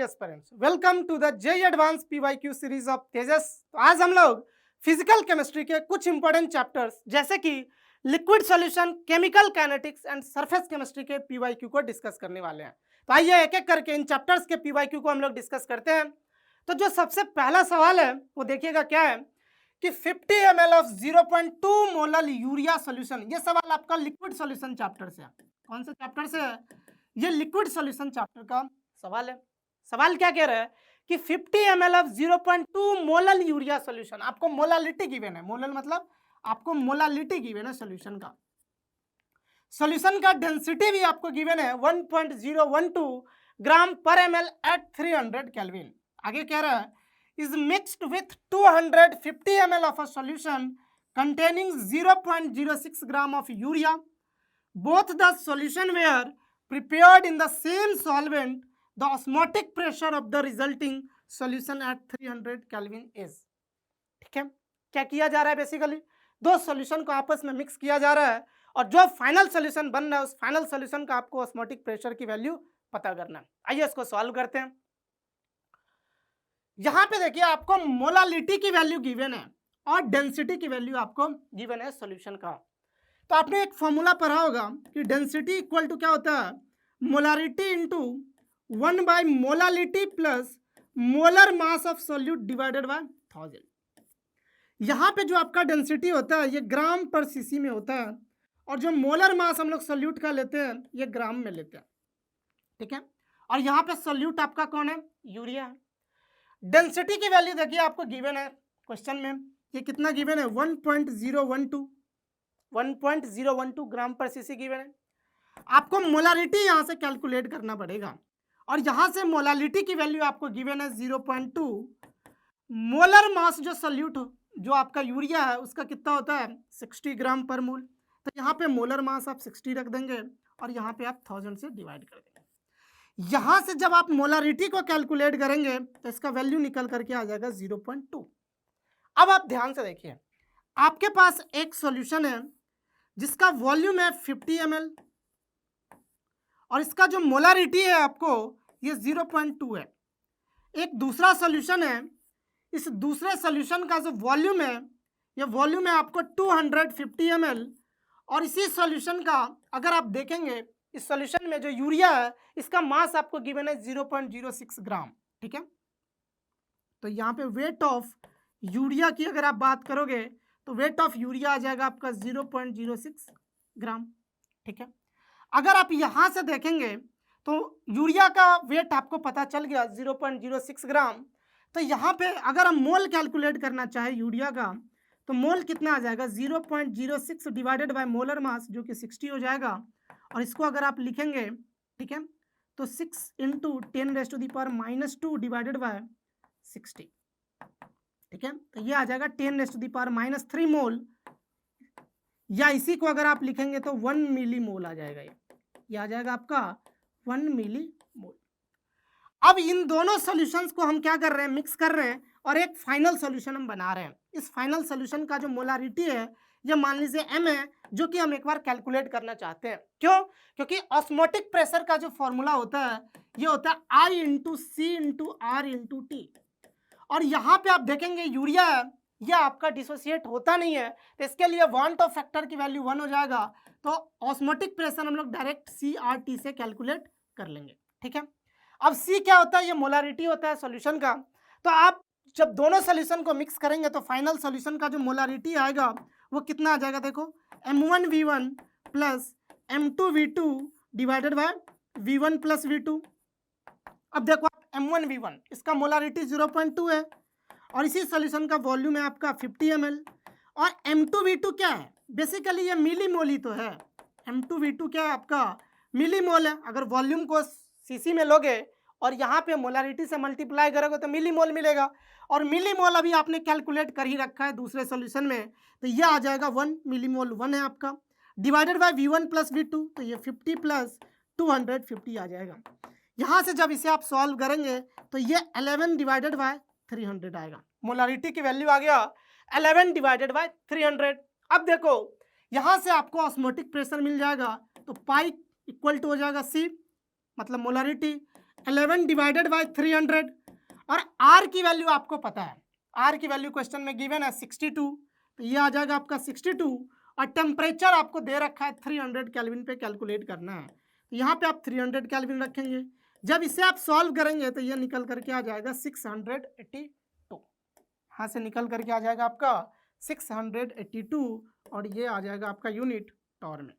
Aspirants, welcome to the JEE advance PYQ series of Tejas. तो आज हम लोग फिजिकल केमिस्ट्री के कुछ इंपॉर्टेंट चैप्टर्स जैसे कि liquid solution, chemical kinetics and surface chemistry के पीवाईक्यू को डिस्कस करने वाले हैं। तो आइए एक एक करके इन चैप्टर्स के पीवाईक्यू को हम लोग डिस्कस करते हैं। तो जो सबसे पहला सवाल है वो देखिएगा क्या है कि 50 ml of 0.2 molar urea solution. ये सवाल आपका लिक्विड सॉल्यूशन चैप्टर से है। कौन से चैप्टर से है? ये लिक्विड सॉल्यूशन चैप्टर का सवाल है। सवाल क्या कह रहा है कि 50 ml of 0.2 molar urea solution, आपको मोलालिटी गिवन है। मोलर मतलब आपको मोलालिटी गिवन है सॉल्यूशन का। सॉल्यूशन का डेंसिटी भी आपको गिवन है 1.012 ग्राम पर ml एट 300 केल्विन। आगे कह रहा है is mixed with 250 ml of a solution containing 0.06 gram of urea. Both the solution were prepared in the same solvent. The osmotic pressure of the resulting solution at 300 Kelvin is. ठीक है, क्या किया जा रहा है? बेसिकली दो solution को आपस में मिक्स किया जा रहा है और जो फाइनल सॉल्यूशन बन रहा है उस फाइनल सॉल्यूशन का आपको ऑस्मोटिक प्रेशर की वैल्यू पता करना है। आइए इसको सॉल्व करते हैं। यहां पे देखिए आपको मोलालिटी की वैल्यू गिवन है और डेंसिटी की वैल्यू आपको गिवन है सॉल्यूशन का। तो आपने एक फॉर्मूला पढ़ा होगा कि डेंसिटी इक्वल टू क्या होता है? Molarity into 1 by molality plus molar mass of solute divided by 1000। यहाँ पे जो आपका डेंसिटी होता है ये ग्राम पर सीसी में होता है और जो मोलर मास हम लोग सोल्यूट का लेते हैं ये ग्राम में लेते हैं। ठीक है, और यहाँ पे सोल्यूट आपका कौन है? यूरिया है। डेंसिटी की वैल्यू देखिए आपको गिवन है क्वेश्चन में, ये कितना गिवन है? 1.012 ग्राम पर सीसी गिवन है। आपको मोलारिटी यहाँ से कैलकुलेट करना पड़ेगा और यहाँ से मोलालिटी की वैल्यू आपको गिवन है 0.2। मोलर मास जो सोल्यूट जो आपका यूरिया है उसका कितना होता है? 60 ग्राम पर मोल। तो यहाँ पे मोलर मास आप 60 रख देंगे और यहाँ पे आप 1000 से डिवाइड कर देंगे। यहां से जब आप मोलारिटी को कैलकुलेट करेंगे तो इसका वैल्यू निकल करके आ जाएगा 0.2। अब आप ध्यान से देखिए, आपके पास एक सॉल्यूशन है जिसका वॉल्यूम है 50 ml और इसका जो मोलारिटी है आपको ये 0.2 है। एक दूसरा सॉल्यूशन है, इस दूसरे सॉल्यूशन का जो वॉल्यूम है ये वॉल्यूम है आपको 250 ml और इसी सॉल्यूशन का अगर आप देखेंगे इस सॉल्यूशन में जो यूरिया है इसका मास आपको गिवन है 0.06 ग्राम। ठीक है, तो यहाँ पे वेट ऑफ यूरिया की अगर आप बात करोगे तो वेट ऑफ यूरिया आ जाएगा आपका 0.06 ग्राम। ठीक है, अगर आप यहाँ से देखेंगे तो यूरिया का वेट आपको पता चल गया 0.06 ग्राम। तो यहाँ पे अगर हम मोल कैलकुलेट करना चाहे यूरिया का तो मोल कितना आ जाएगा? 0.06 डिवाइडेड बाय मोलर मास जो कि 60 हो जाएगा और इसको अगर आप लिखेंगे, ठीक है, तो 6 इंटू 10⁻⁻² डिवाइडेड बाय 60। ठीक है, तो ये आ जाएगा 10⁻³ मोल, या इसी को अगर आप लिखेंगे तो 1 मिली मोल आ जाएगा। ये आ जाएगा आपका 1 मिली मोल। अब इन दोनों सॉल्यूशंस को हम क्या कर रहे हैं? मिक्स कर रहे हैं और एक फाइनल सॉल्यूशन हम बना रहे हैं। इस फाइनल सॉल्यूशन का जो मोलारिटी है ये मान लीजिए m है, जो कि हम एक बार कैलकुलेट करना चाहते हैं। क्यों? क्योंकि ऑस्मोटिक प्रेशर का जो फॉर्मूला होता है ये होता है I into C into R into T. और यहाँ पे आप देखेंगे यूरिया है ये आपका डिसोसिएट होता नहीं है, तो इसके लिए वांट ऑफ फैक्टर की वैल्यू 1 हो जाएगा। तो ऑस्मोटिक प्रेशर हम लोग डायरेक्ट CRT से कैलकुलेट कर लेंगे। ठीक है, अब C क्या होता है? ये मोलारिटी होता है सॉल्यूशन का। तो आप जब दोनों सॉल्यूशन को मिक्स करेंगे तो फाइनल सॉल्यूशन का जो मोलारिटी आएगा वो कितना आ जाएगा? देखो M1V1 plus M2V2 divided by V1 plus V2। अब देखो M1V1 इसका मोलारिटी 0.2 है और इसी सॉल्यूशन का वॉल्यूम है आपका 50 ml और M2V2 क्या है? बेसिकली ये मिली मोल ही तो है। M2V2 क्या है? आपका मिली मोल है। अगर वॉल्यूम को सीसी में लोगे और यहाँ पे मोलारिटी से मल्टीप्लाई करोगे तो मिली मोल मिलेगा और मिली मोल अभी आपने कैलकुलेट कर ही रखा है दूसरे सॉल्यूशन में, तो ये आ जाएगा 1 मिली मोल 1 है आपका divided by V1 plus V2। तो ये 50 प्लस 250 आ जाएगा। यहाँ से जब इसे आप सॉल्व करेंगे तो ये 11 डिवाइडेड बाय 300 आएगा। मोलारिटी की वैल्यू आ गया 11 डिवाइडेड बाय 300। अब देखो यहाँ से आपको ऑस्मोटिक प्रेशर मिल जाएगा तो पाई इक्वल टू हो जाएगा C मतलब मोलारिटी 11 डिवाइडेड बाय 300 और आर की वैल्यू आपको पता है, आर की वैल्यू क्वेश्चन में गिवन है 62, तो ये आ जाएगा आपका 62 और टेम्परेचर आपको दे रखा है 300 केल्विन पे कैलकुलेट करना है, तो यहाँ पे आप 300 केल्विन रखेंगे। जब इसे आप सॉल्व करेंगे तो ये निकल करके आ जाएगा 682, यहाँ से निकल करके आ जाएगा आपका 682 और ये आ जाएगा आपका यूनिट टॉर में।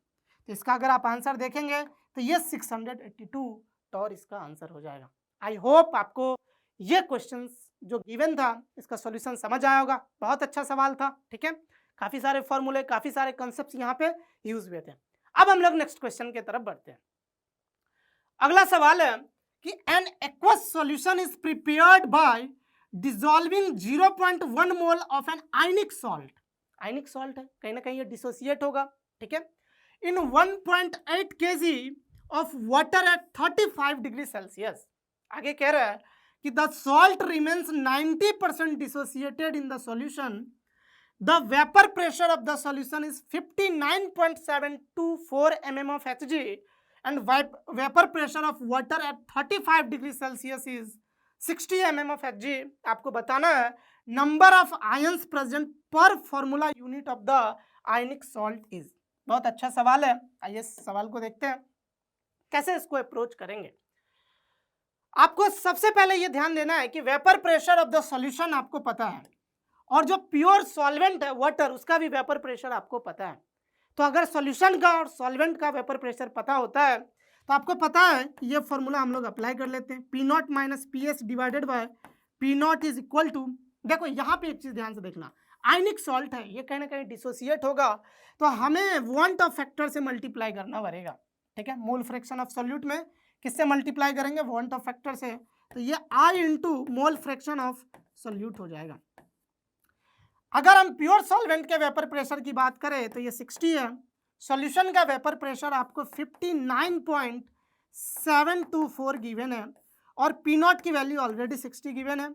तो इसका अगर आप आंसर देखेंगे तो ये 682 टॉर इसका आंसर हो जाएगा। आई होप आपको ये क्वेश्चन जो गिवन था इसका सॉल्यूशन समझ आया होगा। बहुत अच्छा सवाल था, ठीक है, काफ़ी सारे फॉर्मूले, काफ़ी सारे कॉन्सेप्ट्स यहाँ पे यूज हुए थे। अब हम लोग नेक्स्ट क्वेश्चन की तरफ बढ़ते हैं। अगला सवाल है कि an aqueous solution is prepared by dissolving 0.1 mole of an ionic salt. Ionic salt है, कहीं ना कहीं ये डिसोसिएट होगा, ठीक है, इन 1.8 kg of water at 35 degree Celsius. आगे कह रहा है कि the salt remains 90% dissociated in the solution, the vapour pressure of the solution is 59.724 mm of Hg and vapor pressure of water at 35 degree Celsius is 60 mm of Hg। आपको बताना है number of ions present पर formula unit of the ionic salt is. बहुत अच्छा सवाल है, आइए सवाल को देखते हैं कैसे इसको अप्रोच करेंगे। आपको सबसे पहले ये ध्यान देना है कि vapour pressure of the solution आपको पता है और जो प्योर सॉल्वेंट है वाटर उसका भी वेपर प्रेशर आपको पता है। तो अगर सॉल्यूशन का और सॉल्वेंट का वेपर प्रेशर पता होता है तो आपको पता है कि ये फॉर्मूला हम लोग अप्लाई कर लेते हैं, P naught minus P H divided by P naught is equal to, देखो यहाँ पे एक चीज ध्यान से देखना, आयनिक सॉल्ट है ये कहीं ना कहीं डिसोसिएट होगा तो हमें वांट ऑफ फैक्टर से मल्टीप्लाई करना पड़ेगा, ठीक है। मोल फ्रैक्शन ऑफ सॉल्यूट में किससे मल्टीप्लाई करेंगे, वांट ऑफ फैक्टर से, तो ये i into mole fraction of solute हो जाएगा। अगर हम प्योर सॉल्वेंट के वेपर प्रेशर की बात करें तो ये 60 है, सॉल्यूशन का वेपर प्रेशर आपको 59.724 गिवन है और पी नॉट की वैल्यू ऑलरेडी 60 गिवन है।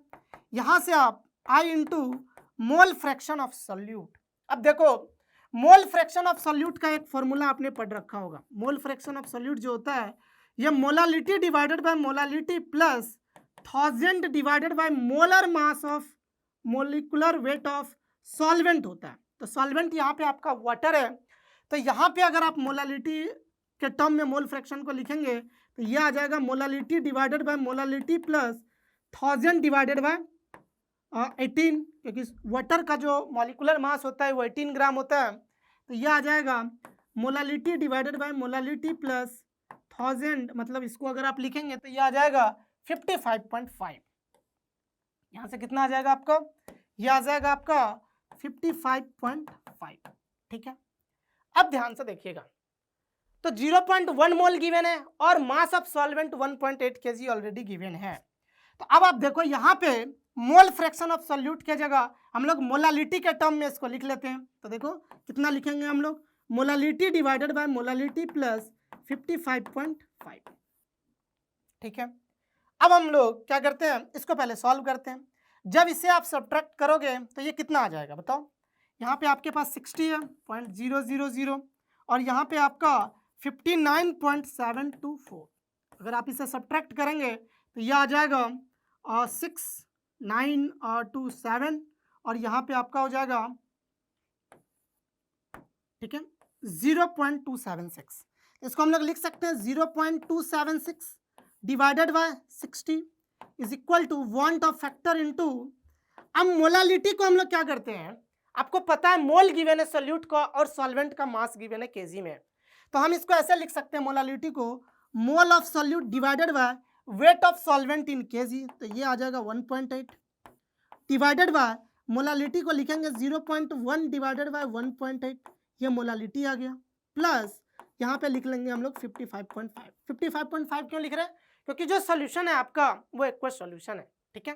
यहाँ से आप i into mole fraction of solute, अब देखो मोल फ्रैक्शन ऑफ सॉल्यूट का एक फॉर्मूला आपने पढ़ रखा होगा। मोल फ्रैक्शन ऑफ सॉल्यूट जो होता है ये molality divided by molality plus 1000 divided by molar mass of molecular weight of solvent होता है। तो सॉल्वेंट यहाँ पे आपका वाटर है, तो यहाँ पे अगर आप मोलालिटी के टर्म में मोल फ्रैक्शन को लिखेंगे तो ये आ जाएगा molality divided by molality plus 1000 divided bye 18, क्योंकि वाटर का जो मॉलिकुलर मास होता है वो 18 ग्राम होता है, तो ये आ जाएगा molality divided by molality plus 1000, मतलब इसको अगर आप लिखेंगे तो ये आ जाएगा 55.5। यहाँ से कितना आ जाएगा आपका, ये आ जाएगा आपका 55.5, ठीक है। अब ध्यान से देखिएगा, तो 0.1 मोल गिवन है और mass of solvent 1.8 kg already given है। तो अब आप देखो यहाँ पे मोल फ्रैक्शन ऑफ सॉल्यूट के जगह हम लोग मोलालिटी के टर्म में इसको लिख लेते हैं। तो देखो कितना लिखेंगे हम लोग, molality divided by molality plus 55.5, ठीक है। अब हम लोग क्या करते हैं, इसको पहले सॉल्व करते हैं। जब इसे आप सब्ट्रैक्ट करोगे तो ये कितना आ जाएगा बताओ, यहाँ पे आपके पास 60 है 0.000 और यहाँ पे आपका 59.724, अगर आप इसे सब्ट्रैक्ट करेंगे तो ये आ जाएगा 6927 और यहाँ पे आपका हो जाएगा, ठीक है, 0.276। इसको हम लोग लिख सकते हैं 0.276 divided by 60 is equal to van't Hoff factor into, अब मोलालिटी को हम लोग क्या करते हैं, आपको पता है मोल गिवन है सॉल्यूट का और सॉल्वेंट का मास गिवन है केजी में, तो हम इसको ऐसे लिख सकते हैं मोलालिटी को mole of solute divided by weight of solvent in KG, तो ये आ जाएगा 1.8 डिवाइडेड बाय मोलालिटी को लिखेंगे 0.1 डिवाइडेड बाय 1.8, ये मोलालिटी आ गया, प्लस यहाँ पे लिख लेंगे हम लोग 55.5। 55.5 क्यों लिख रहे हैं, क्योंकि जो सॉल्यूशन है आपका वो एक्वस सॉल्यूशन है, ठीक है,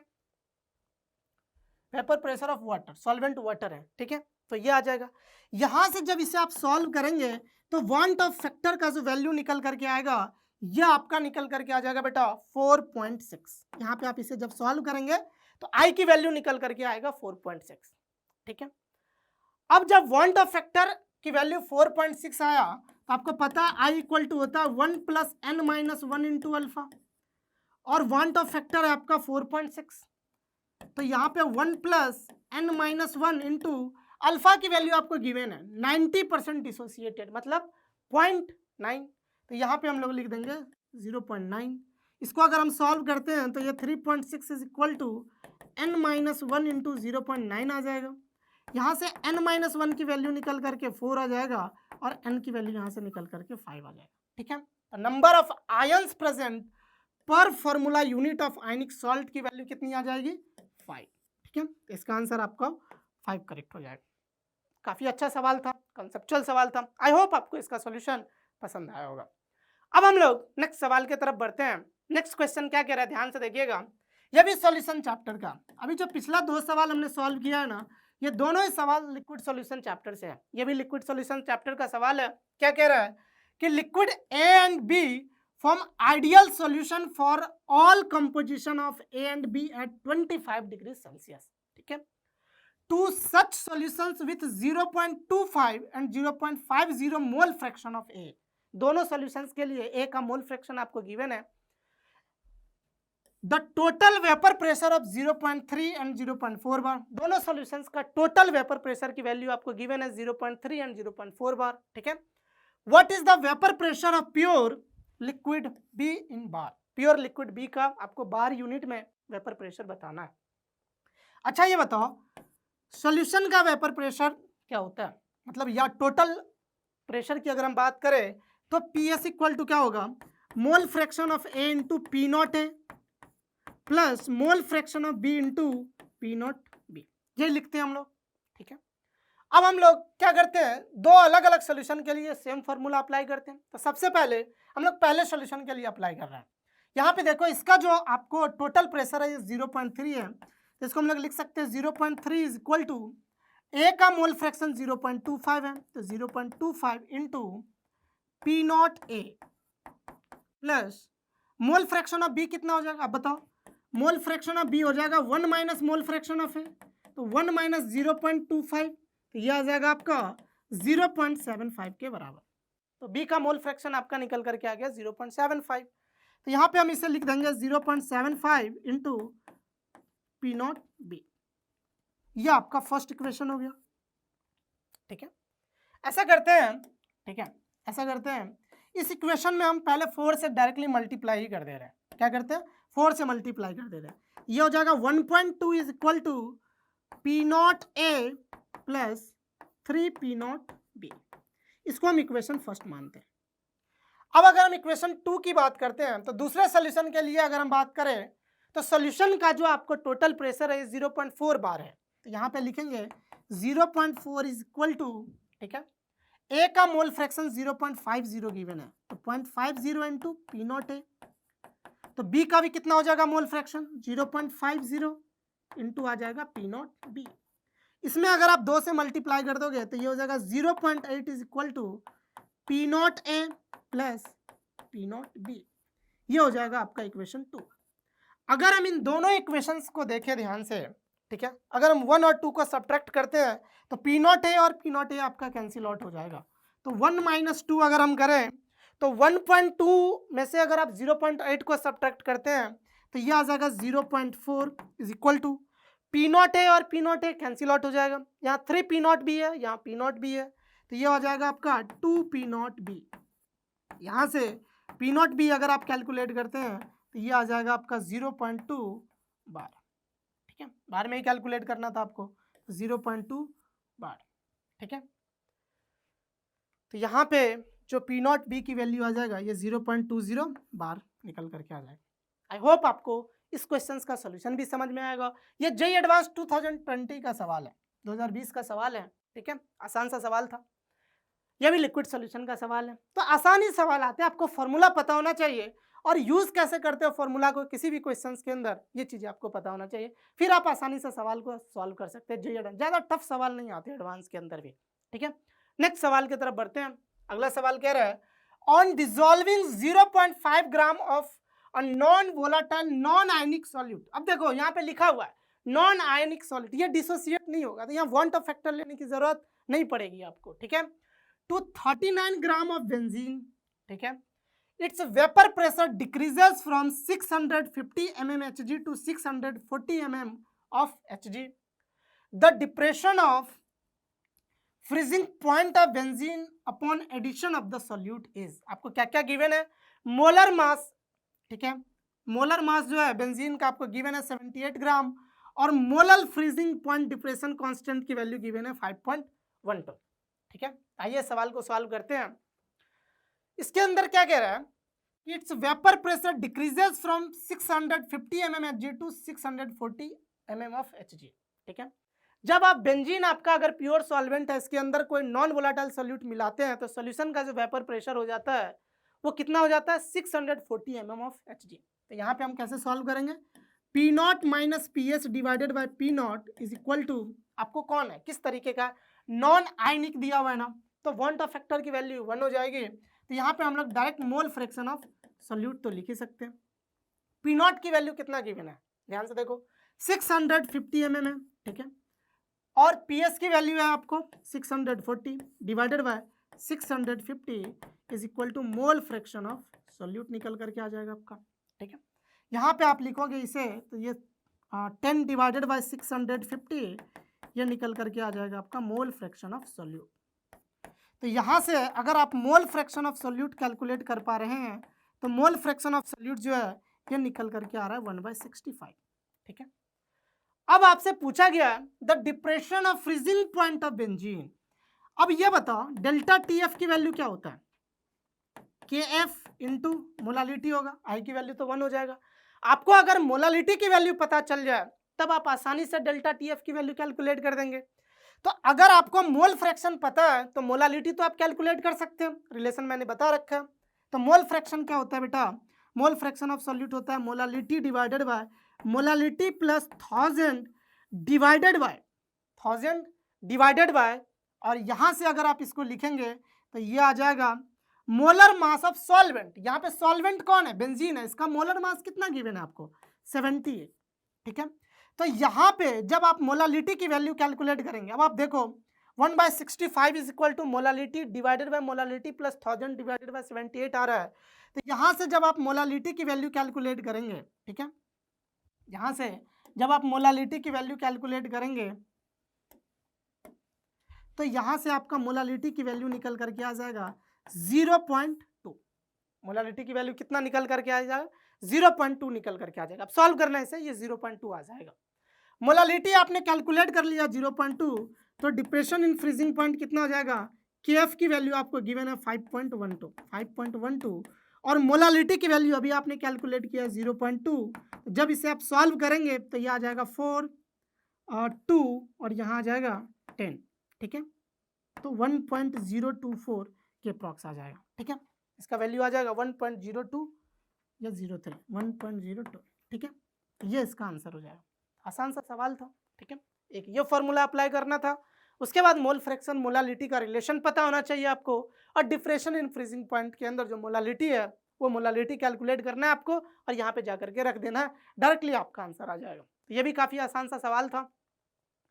vapour pressure of water, solvent water है, ठीक है, तो ये आ जाएगा। यहाँ से जब इसे आप सॉल्व करेंगे तो वांट ऑफ फैक्टर का जो वैल्यू निकल करके आएगा ये आपका निकल करके आ जाएगा बेटा 4.6। यहाँ पे आप इसे जब सॉल्व करेंगे तो आई की वैल्यू निकल करके आएगा 4.6, ठीक है। अब जब वांट ऑफ फैक्टर की वैल्यू 4.6 आया तो आपको पता है आई इक्वल टू होता है 1 + n - 1 × अल्फा, और वांट ऑफ फैक्टर है आपका 4.6, तो यहाँ पे 1 plus n minus 1 into alpha की वैल्यू आपको गिवन है 90% डिसोसिएटेड मतलब 0.9, तो यहाँ पे हम लोग लिख देंगे 0.9। इसको अगर हम सॉल्व करते हैं तो ये 3.6 is equal to n minus 1 into 0.9 आ जाएगा। यहाँ से n माइनस 1 की वैल्यू निकल करके 4 आ जाएगा और n की वैल्यू यहाँ से निकल करके 5 आ जाएगा। ठीक है, तो नंबर ऑफ आयंस प्रेजेंट पर formula unit of ionic salt की वैल्यू कितनी आ जाएगी 5। ठीक है, तो इसका आंसर आपका 5 करेक्ट हो जाएगा। काफी अच्छा सवाल था, कंसेप्चुअल सवाल था। आई होप आपको इसका सॉल्यूशन पसंद आया होगा। अब हम लोग नेक्स्ट सवाल की तरफ बढ़ते हैं। नेक्स्ट क्वेश्चन क्या कह रहा है, ध्यान से देखिएगा। यह भी सॉल्यूशन चैप्टर का, अभी जो पिछला 2 सवाल हमने सॉल्व किया है ना, ये दोनों ही सवाल लिक्विड सॉल्यूशन चैप्टर से है। ये भी लिक्विड सॉल्यूशन चैप्टर का सवाल है। क्या कह रहा है कि liquid A and B form ideal solution for all composition of A and B at 25 degree Celsius. ठीक है, two such solutions with 0.25 and 0.50 mole fraction of A. दोनों सॉल्यूशंस के लिए ए का मोल फ्रैक्शन आपको गिवन है। The total vapour pressure of 0.3 and 0.4 bar. दोनों solutions का टोटल वेपर प्रेशर की वैल्यू आपको गिवन है 0.3 एंड 0.4 बार। ठीक है, what is the vapour pressure of pure liquid B in bar. Pure liquid B का आपको बार यूनिट में वेपर प्रेशर बताना है। अच्छा ये बताओ सॉल्यूशन का वेपर प्रेशर क्या होता है, मतलब या टोटल प्रेशर की अगर हम बात करें तो पी एस इक्वल टू क्या होगा, mole fraction of A into P naught A plus mole fraction of B into P naught B, ये लिखते हैं हम लोग। ठीक है, अब हम लोग क्या करते हैं, दो अलग अलग सोल्यूशन के लिए सेम फार्मूला अप्लाई करते हैं। तो सबसे पहले हम लोग पहले सोल्यूशन के लिए अप्लाई कर रहे हैं। यहाँ पे देखो इसका जो आपको टोटल प्रेशर है ये 0.3 है, तो इसको हम लोग लिख सकते हैं 0.3 इज इक्वल टू ए का मोल फ्रैक्शन 0.25 है, तो 0.25 into P naught A plus mole fraction of B कितना हो जाएगा, अब बताओ। मोल फ्रैक्शन ऑफ बी हो जाएगा 1 minus mole fraction of A, तो 1 माइनस 0.25, तो यह आ जाएगा आपका 0.75 के बराबर। तो बी का मोल फ्रैक्शन आपका निकल करके आ गया 0.75, तो यहाँ पे हम इसे लिख देंगे 0.75 इंटू पी नॉट बी। यह आपका फर्स्ट इक्वेशन हो गया। ठीक है, ऐसा करते हैं। ठीक है, ऐसा करते हैं, इस इक्वेशन में हम पहले 4 से डायरेक्टली मल्टीप्लाई ही कर दे रहे हैं। क्या करते हैं, 4 से मल्टीप्लाई कर दे रहे हैं। ये हो जाएगा 1.2 is equal to P naught A plus 3 P naught B. इसको हम इक्वेशन फर्स्ट मानते हैं। अब अगर हम इक्वेशन 2 की बात करते हैं तो दूसरे सोल्यूशन के लिए अगर हम बात करें तो सोल्यूशन का जो आपको टोटल प्रेशर है 0.4 बार है, तो यहाँ पे लिखेंगे 0.4 इज इक्वल टू, ठीक है, ए का मोल फ्रैक्शन 0.50 गिवन है, तो 0.50 इंटू पी नॉट ए, तो बी का भी कितना हो जाएगा मोल फ्रैक्शन 0.50 इंटू आ जाएगा पी नॉट बी। इसमें अगर आप 2 से मल्टीप्लाई कर दोगे तो ये हो जाएगा 0.8 is equal to P naught A plus P naught B. ये हो जाएगा आपका इक्वेशन 2। अगर हम इन दोनों इक्वेशंस को देखें ध्यान से, ठीक है, अगर हम 1 और 2 को सब्ट्रैक्ट करते हैं तो पी नॉट ए और पी नॉट ए आपका कैंसिल आउट हो जाएगा। तो 1 माइनस 2 अगर हम करें तो 1.2 में से अगर आप 0.8 को सब्ट्रैक्ट करते हैं तो ये आ जाएगा 0.4 is equal to P naught A और P naught A cancel out हो जाएगा। यहाँ 3 पी नॉट बी है, यहाँ पी नॉट बी है, तो ये हो जाएगा आपका 2 पी नॉट बी। यहाँ से पी नॉट बी अगर आप कैलकुलेट करते हैं तो ये आ जाएगा आपका 0.2 बार। ठीक है, बार में ही कैलकुलेट करना था आपको, 0.2 बार। ठीक है, तो यहाँ पे जो पी नॉट बी की वैल्यू आ जाएगा ये 0.20 बार निकल करके आ जाएगा। आई होप आपको इस क्वेश्चन का सोल्यूशन भी समझ में आएगा। ये जेईई एडवांस 2020 का सवाल है, 2020 का सवाल है। ठीक है, आसान सा सवाल था। यह भी लिक्विड सोल्यूशन का सवाल है, तो आसानी सवाल आते हैं, आपको फॉर्मूला पता होना चाहिए और यूज कैसे करते हो फॉर्मूला को किसी भी क्वेश्चंस के अंदर, ये चीजें आपको पता होना चाहिए, फिर आप आसानी से सवाल को सॉल्व कर सकते हैं। जेईई ज्यादा टफ सवाल नहीं आते एडवांस के अंदर भी। ठीक है, नेक्स्ट सवाल की तरफ बढ़ते हैं। अगला सवाल कह रहा है on dissolving 0.5 gram of a non volatile non ionic solute. अब देखो यहाँ पे लिखा हुआ है नॉन आयनिक सॉल्यूट, ये डिसोसिएट नहीं होगा, तो यहाँ वांट ऑफ फैक्टर लेने की जरूरत नहीं पड़ेगी आपको। ठीक है, टू 39 ग्राम ऑफ बेंजीन, ठीक है, its vapor pressure decreases from 650 mm Hg to 640 mm of Hg. The depression of freezing point of benzene upon addition of the solute is, आपको क्या क्या गिवन है, मोलर मास, ठीक है, molar mass जो है बेंजीन का आपको गिवन है 78 ग्राम और molar freezing point depression constant की वैल्यू गिवन है 5.12, ठीक है। आइए सवाल को सॉल्व करते हैं। इसके अंदर क्या कह रहा है, it's vapour pressure decreases from 650 mm Hg to 640 mm of Hg, ठीक है। जब आप बेंजीन आपका अगर प्योर सॉल्वेंट है, इसके अंदर कोई नॉन वोलाटाइल सोल्यूट मिलाते हैं तो सॉल्यूशन का जो वेपर प्रेशर हो जाता है वो कितना हो जाता है, 640 mm of Hg। तो यहाँ पे हम कैसे सॉल्व करेंगे, P naught minus P S divided by P naught is equal to, आपको कौन है किस तरीके का, नॉन आयनिक दिया हुआ है ना, तो वांट ऑफ फैक्टर की वैल्यू 1 हो जाएगी। तो यहाँ पे हम लोग direct mole fraction of solute तो लिख ही सकते हैं। पी नॉट की वैल्यू कितना गिवन है, ध्यान से देखो 650 mm है, ठीक है, और पी एस की वैल्यू है आपको 640 divided by 650 is equal to mole fraction of solute निकल करके आ जाएगा आपका, ठीक है। यहाँ पे आप लिखोगे इसे तो ये 10 डिवाइडेड बाय 650 ये निकल करके आ जाएगा आपका मोल फ्रैक्शन ऑफ सोल्यूट। तो यहाँ से अगर आप मोल फ्रैक्शन ऑफ सोल्यूट कैलकुलेट कर पा रहे हैं तो मोल फ्रैक्शन ऑफ सोल्यूट जो है ये निकल करके आ रहा है 1/65, ठीक है। अब आपसे पूछा गया the depression of freezing point of benzene. अब ये बताओ डेल्टा टी एफ की वैल्यू क्या होता है, के एफ इंटू मोलालिटी होगा, आई की वैल्यू तो 1 हो जाएगा। आपको अगर मोलालिटी की वैल्यू पता चल जाए तब आप आसानी से डेल्टा टी एफ की वैल्यू कैलकुलेट कर देंगे। तो अगर आपको मोल फ्रैक्शन पता है तो मोलालिटी तो आप कैलकुलेट कर सकते हैं, रिलेशन मैंने बता रखा है। तो मोल फ्रैक्शन क्या होता है बेटा, मोल फ्रैक्शन ऑफ सॉल्यूट होता है molality divided by molality plus 1000 divided bye और यहाँ से अगर आप इसको लिखेंगे तो ये आ जाएगा मोलर मास ऑफ सॉल्वेंट। यहाँ पे सॉल्वेंट कौन है, बेंजीन है, इसका मोलर मास कितना गिवन है आपको 78, ठीक है। तो यहाँ पे जब आप मोलालिटी की वैल्यू कैलकुलेट करेंगे, अब आप देखो 1/65 is equal to molality divided by molality plus 1000 divided by 78 आ रहा है। तो यहाँ से जब आप मोलालिटी की वैल्यू कैलकुलेट करेंगे, ठीक है, यहाँ से जब आप मोलालिटी की वैल्यू कैलकुलेट करेंगे तो यहाँ से आपका मोलालिटी की वैल्यू निकल करके आ जाएगा 0.2। मोलालिटी की वैल्यू कितना निकल करके आ जाएगा, 0.2 निकल करके आ जाएगा। अब सॉल्व करने से ये 0.2 आ जाएगा। मोलालिटी आपने कैलकुलेट कर लिया 0.2, तो डिप्रेशन इन फ्रीजिंग पॉइंट कितना हो जाएगा, के एफ की वैल्यू आपको गिवन है 5.12 और मोलालिटी की वैल्यू अभी आपने कैलकुलेट किया 0.2। जब इसे आप सॉल्व करेंगे तो ये आ जाएगा 4 और 2 और यहाँ आ जाएगा 10, ठीक है। तो 1.024 के अप्रॉक्स आ जाएगा, ठीक है। इसका वैल्यू आ जाएगा 1.02 या 03, 1.02, ठीक है। ये इसका आंसर हो जाएगा। आसान सा सवाल था, ठीक है। एक ये फॉर्मूला अप्लाई करना था, उसके बाद मोल फ्रैक्शन मोलालिटी का रिलेशन पता होना चाहिए आपको, और डिप्रेशन इन फ्रीजिंग पॉइंट के अंदर जो मोलालिटी है वो मोलालिटी कैलकुलेट करना है आपको और यहाँ पे जाकर के रख देना है, डायरेक्टली आपका आंसर आ जाएगा। ये भी काफ़ी आसान सा सवाल था।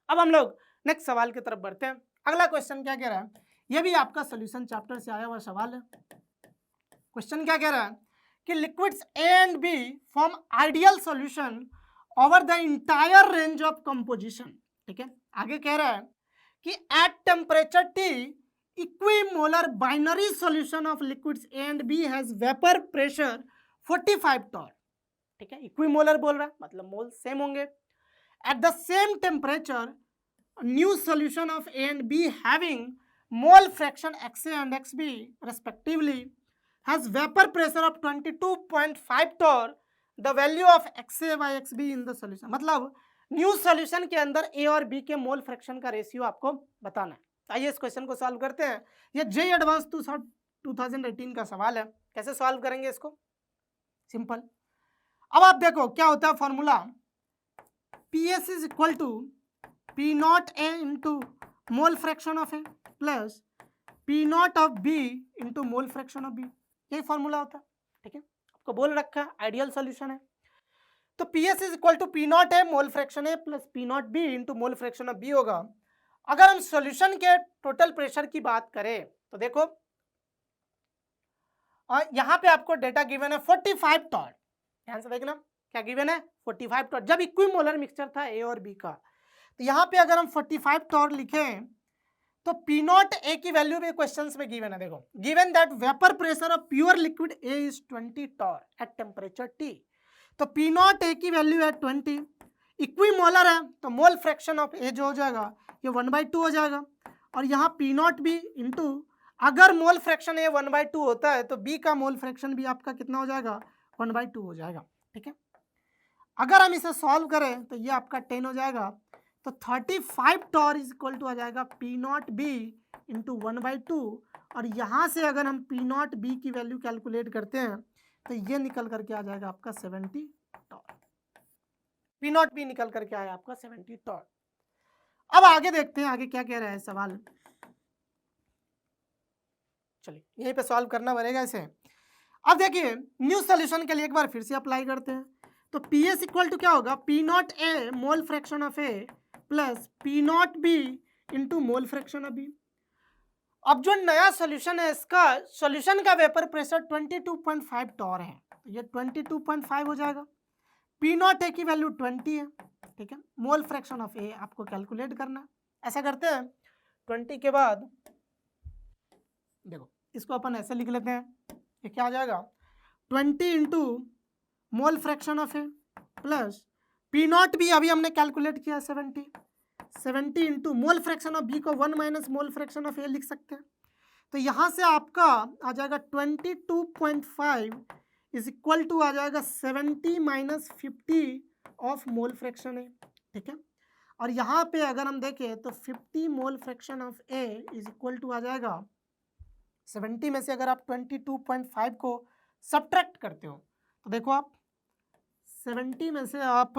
अब हम लोग नेक्स्ट सवाल की तरफ बढ़ते हैं। अगला क्वेश्चन क्या कह रहा है, ये भी आपका सोल्यूशन चैप्टर से आया हुआ सवाल है। क्वेश्चन क्या कह रहा है कि liquids A and B form ideal solution over the entire range of composition, ठीक है। आगे कह रहा है कि at temperature T equimolar binary solution of liquids A and B has vapour pressure 45 torr, ठीक है। इक्विमोलर बोल रहा है मतलब मोल सेम होंगे। At the same temperature new solution of A and B having mole fraction XA and XB respectively has vapor pressure of 22.5 torr, the value of XA by XB in the solution। मतलब new solution के अंदर ए और B के mole fraction का ratio आपको बताना है। आइए इस क्वेश्चन को सॉल्व करते हैं। ये जे एडवांस 2018 का सवाल है। कैसे सॉल्व करेंगे इसको, सिंपल। अब आप देखो क्या होता है formula, P S is equal to P naught A into mole fraction of A plus P naught of B into mole fraction of B, यही फॉर्मूला होता है, ठीक है। आपको बोल रखा है आइडियल सॉल्यूशन है। तो P S is equal to P naught A mole fraction A plus P naught B into mole fraction of B होगा। अगर हम सॉल्यूशन के टोटल प्रेशर की बात करें तो देखो और यहाँ पे आपको डेटा गिवन है 45 टॉड। ध्यान से देखना क्या गिवन है 45 टॉड। जब इक्विमोलर मिक्सचर था ए और बी का, तो यहाँ पे अगर हम 45 टॉड लिखें तो पी नॉट ए की वैल्यू भी क्वेश्चंस में गिवन है। देखो given that vapour pressure of pure liquid A is 20 torr at temperature T. तो पी नॉट ए की वैल्यू है 20, इक्विमोलर है तो मोल फ्रैक्शन ऑफ ए जो हो जाएगा ये 1/2 हो जाएगा, और यहाँ पी नॉट बी इंटू, अगर मोल फ्रैक्शन ए 1/2 होता है तो बी का मोल फ्रैक्शन भी आपका कितना हो जाएगा 1/2 हो जाएगा। ठीक है, अगर हम इसे सॉल्व करें तो ये आपका 10 हो जाएगा, तो 35 टॉर इज इक्वल टू आ जाएगा पी नॉट बी इंटू 1/2, और यहाँ से अगर हम पी नॉट बी की वैल्यू कैलकुलेट करते हैं तो ये निकल करके आ जाएगा आपका 70 टॉर। पी नॉट बी निकल करके आया आपका 70 टॉर। अब आगे देखते हैं आगे क्या कह रहा है सवाल। चलिए यहीं पे सॉल्व करना पड़ेगा इसे। अब देखिए न्यू सॉल्यूशन के लिए एक बार फिर से अप्लाई करते हैं, तो पी एस इक्वल टू क्या होगा P naught A mole fraction of A plus P naught B into mole fraction of B. अब जो नया सॉल्यूशन है इसका सॉल्यूशन का वेपर प्रेशर 22.5 टॉर है, तो ये 22.5 हो जाएगा। पी नॉट ए की वैल्यू 20 है, ठीक है। मोल फ्रैक्शन ऑफ ए आपको कैलकुलेट करना है। ऐसा करते हैं 20 के बाद देखो इसको अपन ऐसे लिख लेते हैं, ये क्या आ जाएगा 20 into mole fraction of A plus P naught B अभी हमने कैलकुलेट किया 70 into mole fraction of B को 1 minus mole fraction of A लिख सकते हैं। तो यहाँ से आपका आ जाएगा 22.5 इज इक्वल टू आ जाएगा 70 माइनस 50 ऑफ मोल फ्रैक्शन ए, ठीक है। और यहाँ पे अगर हम देखें तो 50 mole fraction of A is equal to आ जाएगा 70 में से अगर आप 22.5 को सब्ट्रैक्ट करते हो तो देखो आप 70 में से आप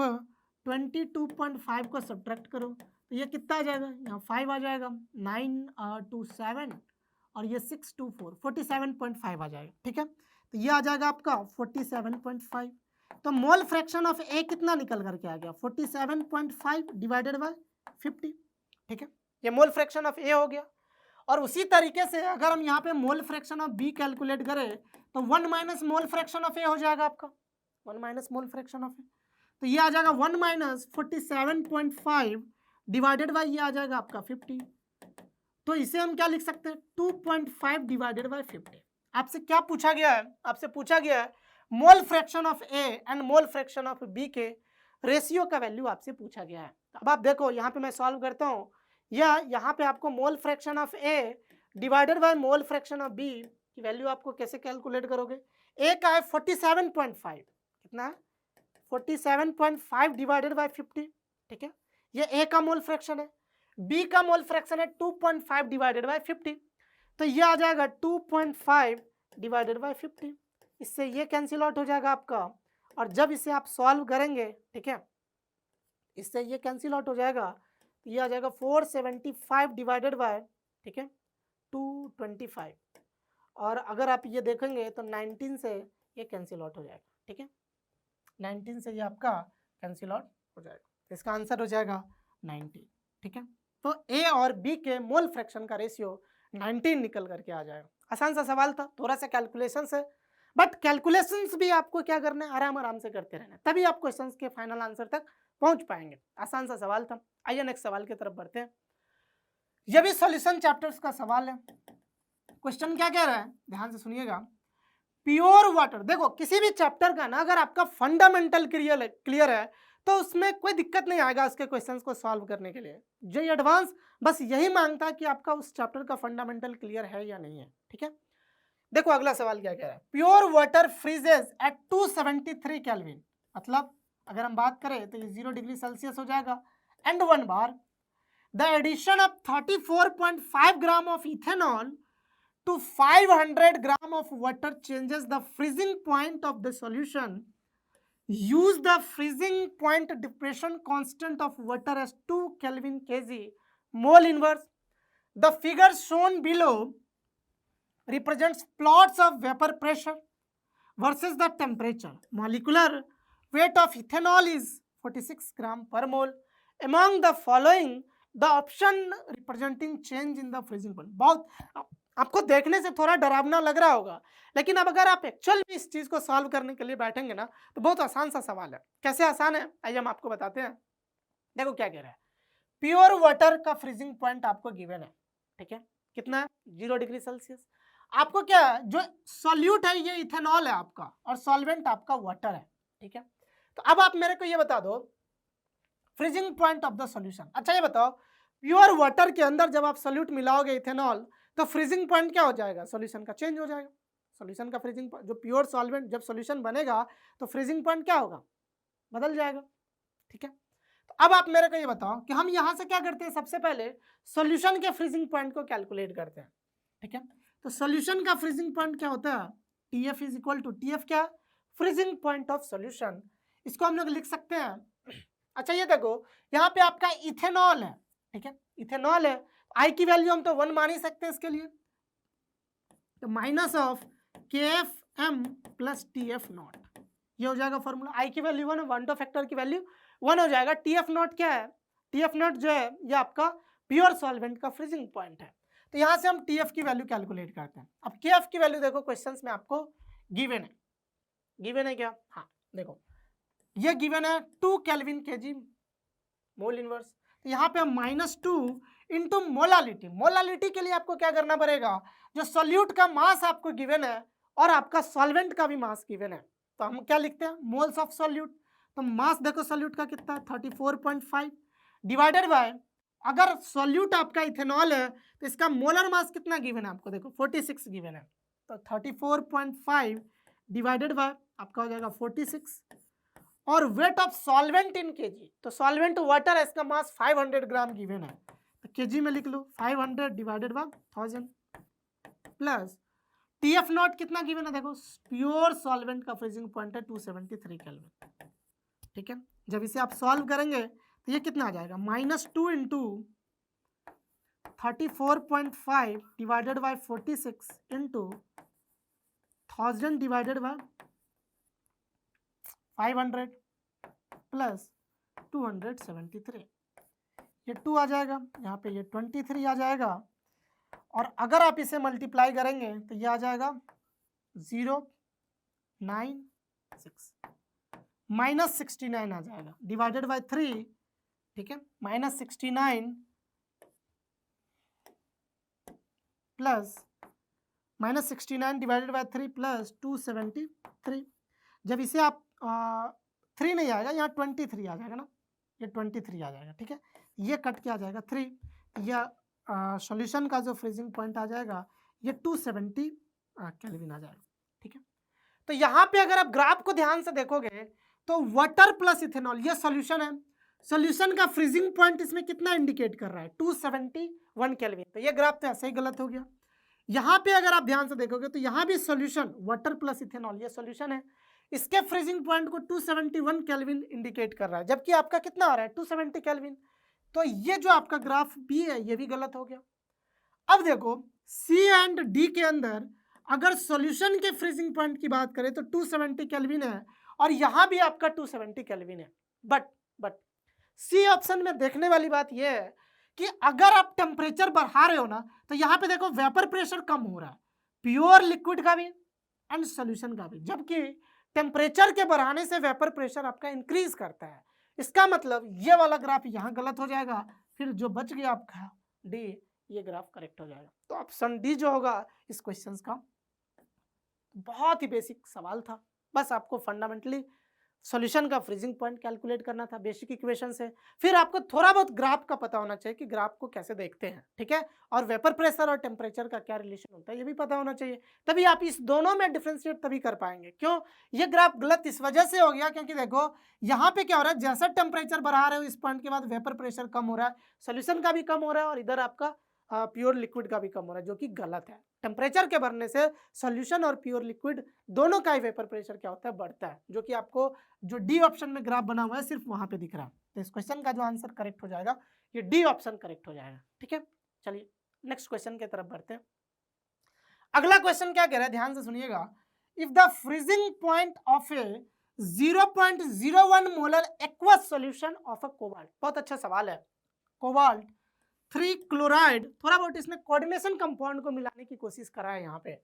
22.5 को सब्ट्रैक्ट करो तो ये कितना आ जाएगा, यहाँ 5 आ जाएगा, 9 2 7 और ये 6 2 4 47.5 आ जाएगा, ठीक है। तो ये आ जाएगा आपका 47.5। तो मोल फ्रैक्शन ऑफ ए कितना निकल करके आ गया 47.5 डिवाइडेड बाय 50, ठीक है। ये मोल फ्रैक्शन ऑफ ए हो गया। और उसी तरीके से अगर हम यहाँ पे mole fraction of B calculate करें तो 1 minus mole fraction of A हो जाएगा आपका 1 minus mole fraction of A, तो ये आ जाएगा 1 माइनस 47.5 डिवाइडेड बाय ये आ जाएगा आपका 50। तो इसे हम क्या लिख सकते हैं 2.5 डिवाइडेड बाय 50। आपसे क्या पूछा गया है, आपसे पूछा गया है mole fraction of A and mole fraction of B के रेशियो का वैल्यू आपसे पूछा गया है। अब आप देखो यहाँ पे मैं सॉल्व करता हूँ, या यहाँ पे आपको mole fraction of A divided by mole fraction of B की वैल्यू आपको कैसे कैलकुलेट करोगे। ए का है 47.5, कितना है 47.5 डिवाइडेड बाय 50, ठीक है। ये ए का मोल फ्रैक्शन है, बी का मोल फ्रैक्शन है 2.5 डिवाइडेड बाय 50, तो ये आ जाएगा 2.5 डिवाइडेड बाय 50। इससे ये कैंसिल आउट हो जाएगा आपका, और जब इसे आप सॉल्व करेंगे, ठीक है, इससे ये कैंसिल आउट हो जाएगा, ये आ जाएगा 475 डिवाइडेड बाय, ठीक है, 225। और अगर आप ये देखेंगे तो 19 से ये कैंसिल आउट हो जाएगा, ठीक है, 19 से ये आपका कैंसिल आउट हो जाएगा। इसका आंसर हो जाएगा 19, ठीक है। तो ए और बी के मोल फ्रैक्शन का रेशियो 19 निकल करके आ जाएगा। आसान सा सवाल था, थोड़ा सा कैलकुलेशन है, बट कैलकुलेशंस भी आपको क्या करना है आराम आराम से करते रहना, तभी आप क्वेश्चंस के फाइनल आंसर तक पहुंच पाएंगे। आसान सा सवाल था। आइए नेक्स्ट सवाल की तरफ बढ़ते हैं। यह भी सॉल्यूशन चैप्टर्स का सवाल है। क्वेश्चन क्या कह रहा है, ध्यान से सुनिएगा। प्योर वाटर, देखो किसी भी चैप्टर का ना अगर आपका फंडामेंटल क्लियर है तो उसमें कोई दिक्कत नहीं आएगा उसके क्वेश्चंस को सॉल्व करने के लिए। जो एडवांस बस यही मांगता है कि आपका उस चैप्टर का फंडामेंटल क्लियर है या नहीं है, ठीक है। देखो अगला सवाल क्या कह रहा है, pure water freezes at 273 kelvin, मतलब अगर हम बात करें तो ये 0 डिग्री सेल्सियस हो जाएगा, and 1 bar the addition of 34.5 gram of ethanol to 500 gram of water changes the freezing point of the solution. Use the freezing point depression constant of water as 2 Kelvin kg mole inverse. The figure shown below represents plots of vapor pressure versus the temperature. Molecular weight of ethanol is 46 gram per mole. Among the following, the option representing change in the freezing point. बहुत आपको देखने से थोड़ा डरावना लग रहा होगा, लेकिन अब अगर आप एक्चुअल में इस चीज को सॉल्व करने के लिए बैठेंगे ना, तो बहुत आसान सा सवाल है। कैसे आसान है, आइए हम आपको बताते हैं। देखो क्या कह रहा है, प्योर वाटर का फ्रीजिंग पॉइंट आपको गिवन है, ठीक है, कितना है 0 डिग्री सेल्सियस। आपको क्या जो सॉल्यूट है ये इथेनॉल है आपका, और सॉल्वेंट आपका वाटर है, ठीक है। तो अब आप मेरे को ये बता दो freezing point of the solution. अच्छा ये बताओ, प्योर वाटर के अंदर जब आप सॉल्यूट मिलाओगे इथेनॉल, तो फ्रीजिंग पॉइंट क्या हो जाएगा, सॉल्यूशन का चेंज हो जाएगा। सॉल्यूशन का फ्रीजिंग जो प्योर सॉल्वेंट जब सॉल्यूशन बनेगा तो फ्रीजिंग पॉइंट क्या होगा, बदल जाएगा, ठीक है। तो अब आप मेरे को ये बताओ कि हम यहां से क्या करते हैं, सबसे पहले सॉल्यूशन के फ्रीजिंग पॉइंट को कैलकुलेट करते हैं, ठीक है। तो सॉल्यूशन का फ्रीजिंग पॉइंट क्या होता है, TF is equal to TF क्या, फ्रीजिंग पॉइंट ऑफ सॉल्यूशन। इसको हम लोग लिख सकते हैं। अच्छा ये देखो यहाँ पे आपका इथेनॉल है, ठीक है, इथेनॉल है, आई की वैल्यू हम तो 1 मान ही सकते हैं इसके लिए, तो minus of KFM plus TF not, ये हो जाएगा फॉर्मूला। आई की वैल्यू 1 है, 1 फैक्टर की वैल्यू 1 हो जाएगा। TF नॉट क्या है, TF नॉट जो है ये आपका प्योर सॉल्वेंट का फ्रीजिंग पॉइंट है। तो यहाँ से हम TF की वैल्यू कैलकुलेट करते हैं। अब KF की वैल्यू देखो क्वेश्चंस में आपको गिवन है, गिवन है क्या, हाँ देखो ये गिवन है 2 केल्विन kg मोल इनवर्स। तो यहाँ पे हम -2 इंटू मोलालिटी, मोलालिटी के लिए आपको क्या करना पड़ेगा, जो सॉल्यूट का मास आपको गिवन है और आपका सॉल्वेंट का भी मास गिवन है, तो हम क्या लिखते हैं, मोल्स ऑफ सॉल्यूट। तो मास देखो सॉल्यूट का कितना है 34.5 डिवाइडेड बाय, अगर सॉल्यूट आपका इथेनॉल है तो इसका मोलर मास कितना गिवन है आपको, देखो 46 गिवन है, तो 34.5 डिवाइडेड बाय आपका हो जाएगा 46, और weight of solvent in KG, तो सॉल्वेंट वाटर है, इसका मास 500 ग्राम गिवन है, तो केजी में लिख लो 500 divided by 1000 plus TF not कितना गिवन है, देखो प्योर सॉल्वेंट का फ्रीजिंग पॉइंट है 273 केल्विन, ठीक है। जब इसे आप सॉल्व करेंगे तो ये कितना आ जाएगा, -2 into 34.5 divided by 46 into 1000 divided bye 500 plus 273, ये 2 आ जाएगा, यहाँ पे ये 23 आ जाएगा, और अगर आप इसे मल्टीप्लाई करेंगे तो ये आ जाएगा 096 -69 आ जाएगा डिवाइडेड बाय 3, ठीक है, -69 प्लस -69 डिवाइडेड बाय 3 प्लस 273। जब इसे आप 3 नहीं आएगा, यहाँ 23 आ जाएगा ना, ये 23 आ जाएगा, ठीक है, ये कट के आ जाएगा 3, या सॉल्यूशन का जो फ्रीजिंग पॉइंट आ जाएगा ये 270 केल्विन आ जाएगा, ठीक है। तो यहाँ पे अगर आप ग्राफ को ध्यान से देखोगे तो वाटर प्लस इथेनॉल ये सॉल्यूशन है, सॉल्यूशन का फ्रीजिंग पॉइंट इसमें कितना इंडिकेट कर रहा है 271 केल्विन, तो ये ग्राफ तो ऐसे ही गलत हो गया। यहाँ पे अगर आप ध्यान से देखोगे तो यहाँ भी सॉल्यूशन वाटर प्लस इथेनॉल ये सॉल्यूशन है, इसके फ्रीजिंग पॉइंट को 271 केल्विन इंडिकेट कर रहा है, जबकि आपका कितना आ रहा है 270 केल्विन, तो ये जो आपका ग्राफ बी है ये भी गलत हो गया। अब देखो सी एंड डी के अंदर अगर सॉल्यूशन के फ्रीजिंग पॉइंट की बात करें तो 270 केल्विन है, और यहाँ भी आपका 270 केल्विन है, बट सी ऑप्शन में देखने वाली बात यह है कि अगर आप टेम्परेचर बढ़ा रहे हो ना, तो यहाँ पे देखो वेपर प्रेशर कम हो रहा है, प्योर लिक्विड का भी एंड सॉल्यूशन का भी, जबकि टेम्परेचर के बढ़ाने से वेपर प्रेशर आपका इंक्रीज करता है। इसका मतलब ये वाला ग्राफ यहाँ गलत हो जाएगा, फिर जो बच गया आपका डी, ये ग्राफ करेक्ट हो जाएगा। तो ऑप्शन डी जो होगा इस क्वेश्चन का, बहुत ही बेसिक सवाल था, बस आपको फंडामेंटली सॉल्यूशन का फ्रीजिंग पॉइंट कैलकुलेट करना था बेसिक इक्वेशन से, फिर आपको थोड़ा बहुत ग्राफ का पता होना चाहिए कि ग्राफ को कैसे देखते हैं, ठीक है, और वेपर प्रेशर और टेम्परेचर का क्या रिलेशन होता है ये भी पता होना चाहिए, तभी आप इस दोनों में डिफ्रेंशिएट तभी कर पाएंगे। क्यों ये ग्राफ गलत इस वजह से हो गया, क्योंकि देखो यहाँ पे क्या हो रहा है, जैसा टेम्परेचर बढ़ा रहे हो इस पॉइंट के बाद वेपर प्रेशर कम हो रहा है, सोल्यूशन का भी कम हो रहा है, और इधर आपका प्योर लिक्विड का भी कम हो रहा है, जो कि गलत है। टेम्परेचर के बढ़ने से सॉल्यूशन और प्योर लिक्विड दोनों का ही वेपर प्रेशर क्या होता है, बढ़ता है, जो कि आपको जो डी ऑप्शन में ग्राफ बना हुआ है सिर्फ वहां पे दिख रहा है। तो इस क्वेश्चन का जो आंसर करेक्ट हो जाएगा ये डी ऑप्शन करेक्ट हो जाएगा, ठीक है। चलिए नेक्स्ट क्वेश्चन की तरफ बढ़ते हैं। अगला क्वेश्चन क्या कह रहा है, ध्यान से सुनिएगा। If the freezing point of A 0.01 molar aqueous solution of a cobalt, बहुत अच्छा सवाल है, कोबाल्ट 3 क्लोराइड, थोड़ा बहुत इसने कोऑर्डिनेशन कंपाउंड को मिलाने की कोशिश करा है यहाँ पे,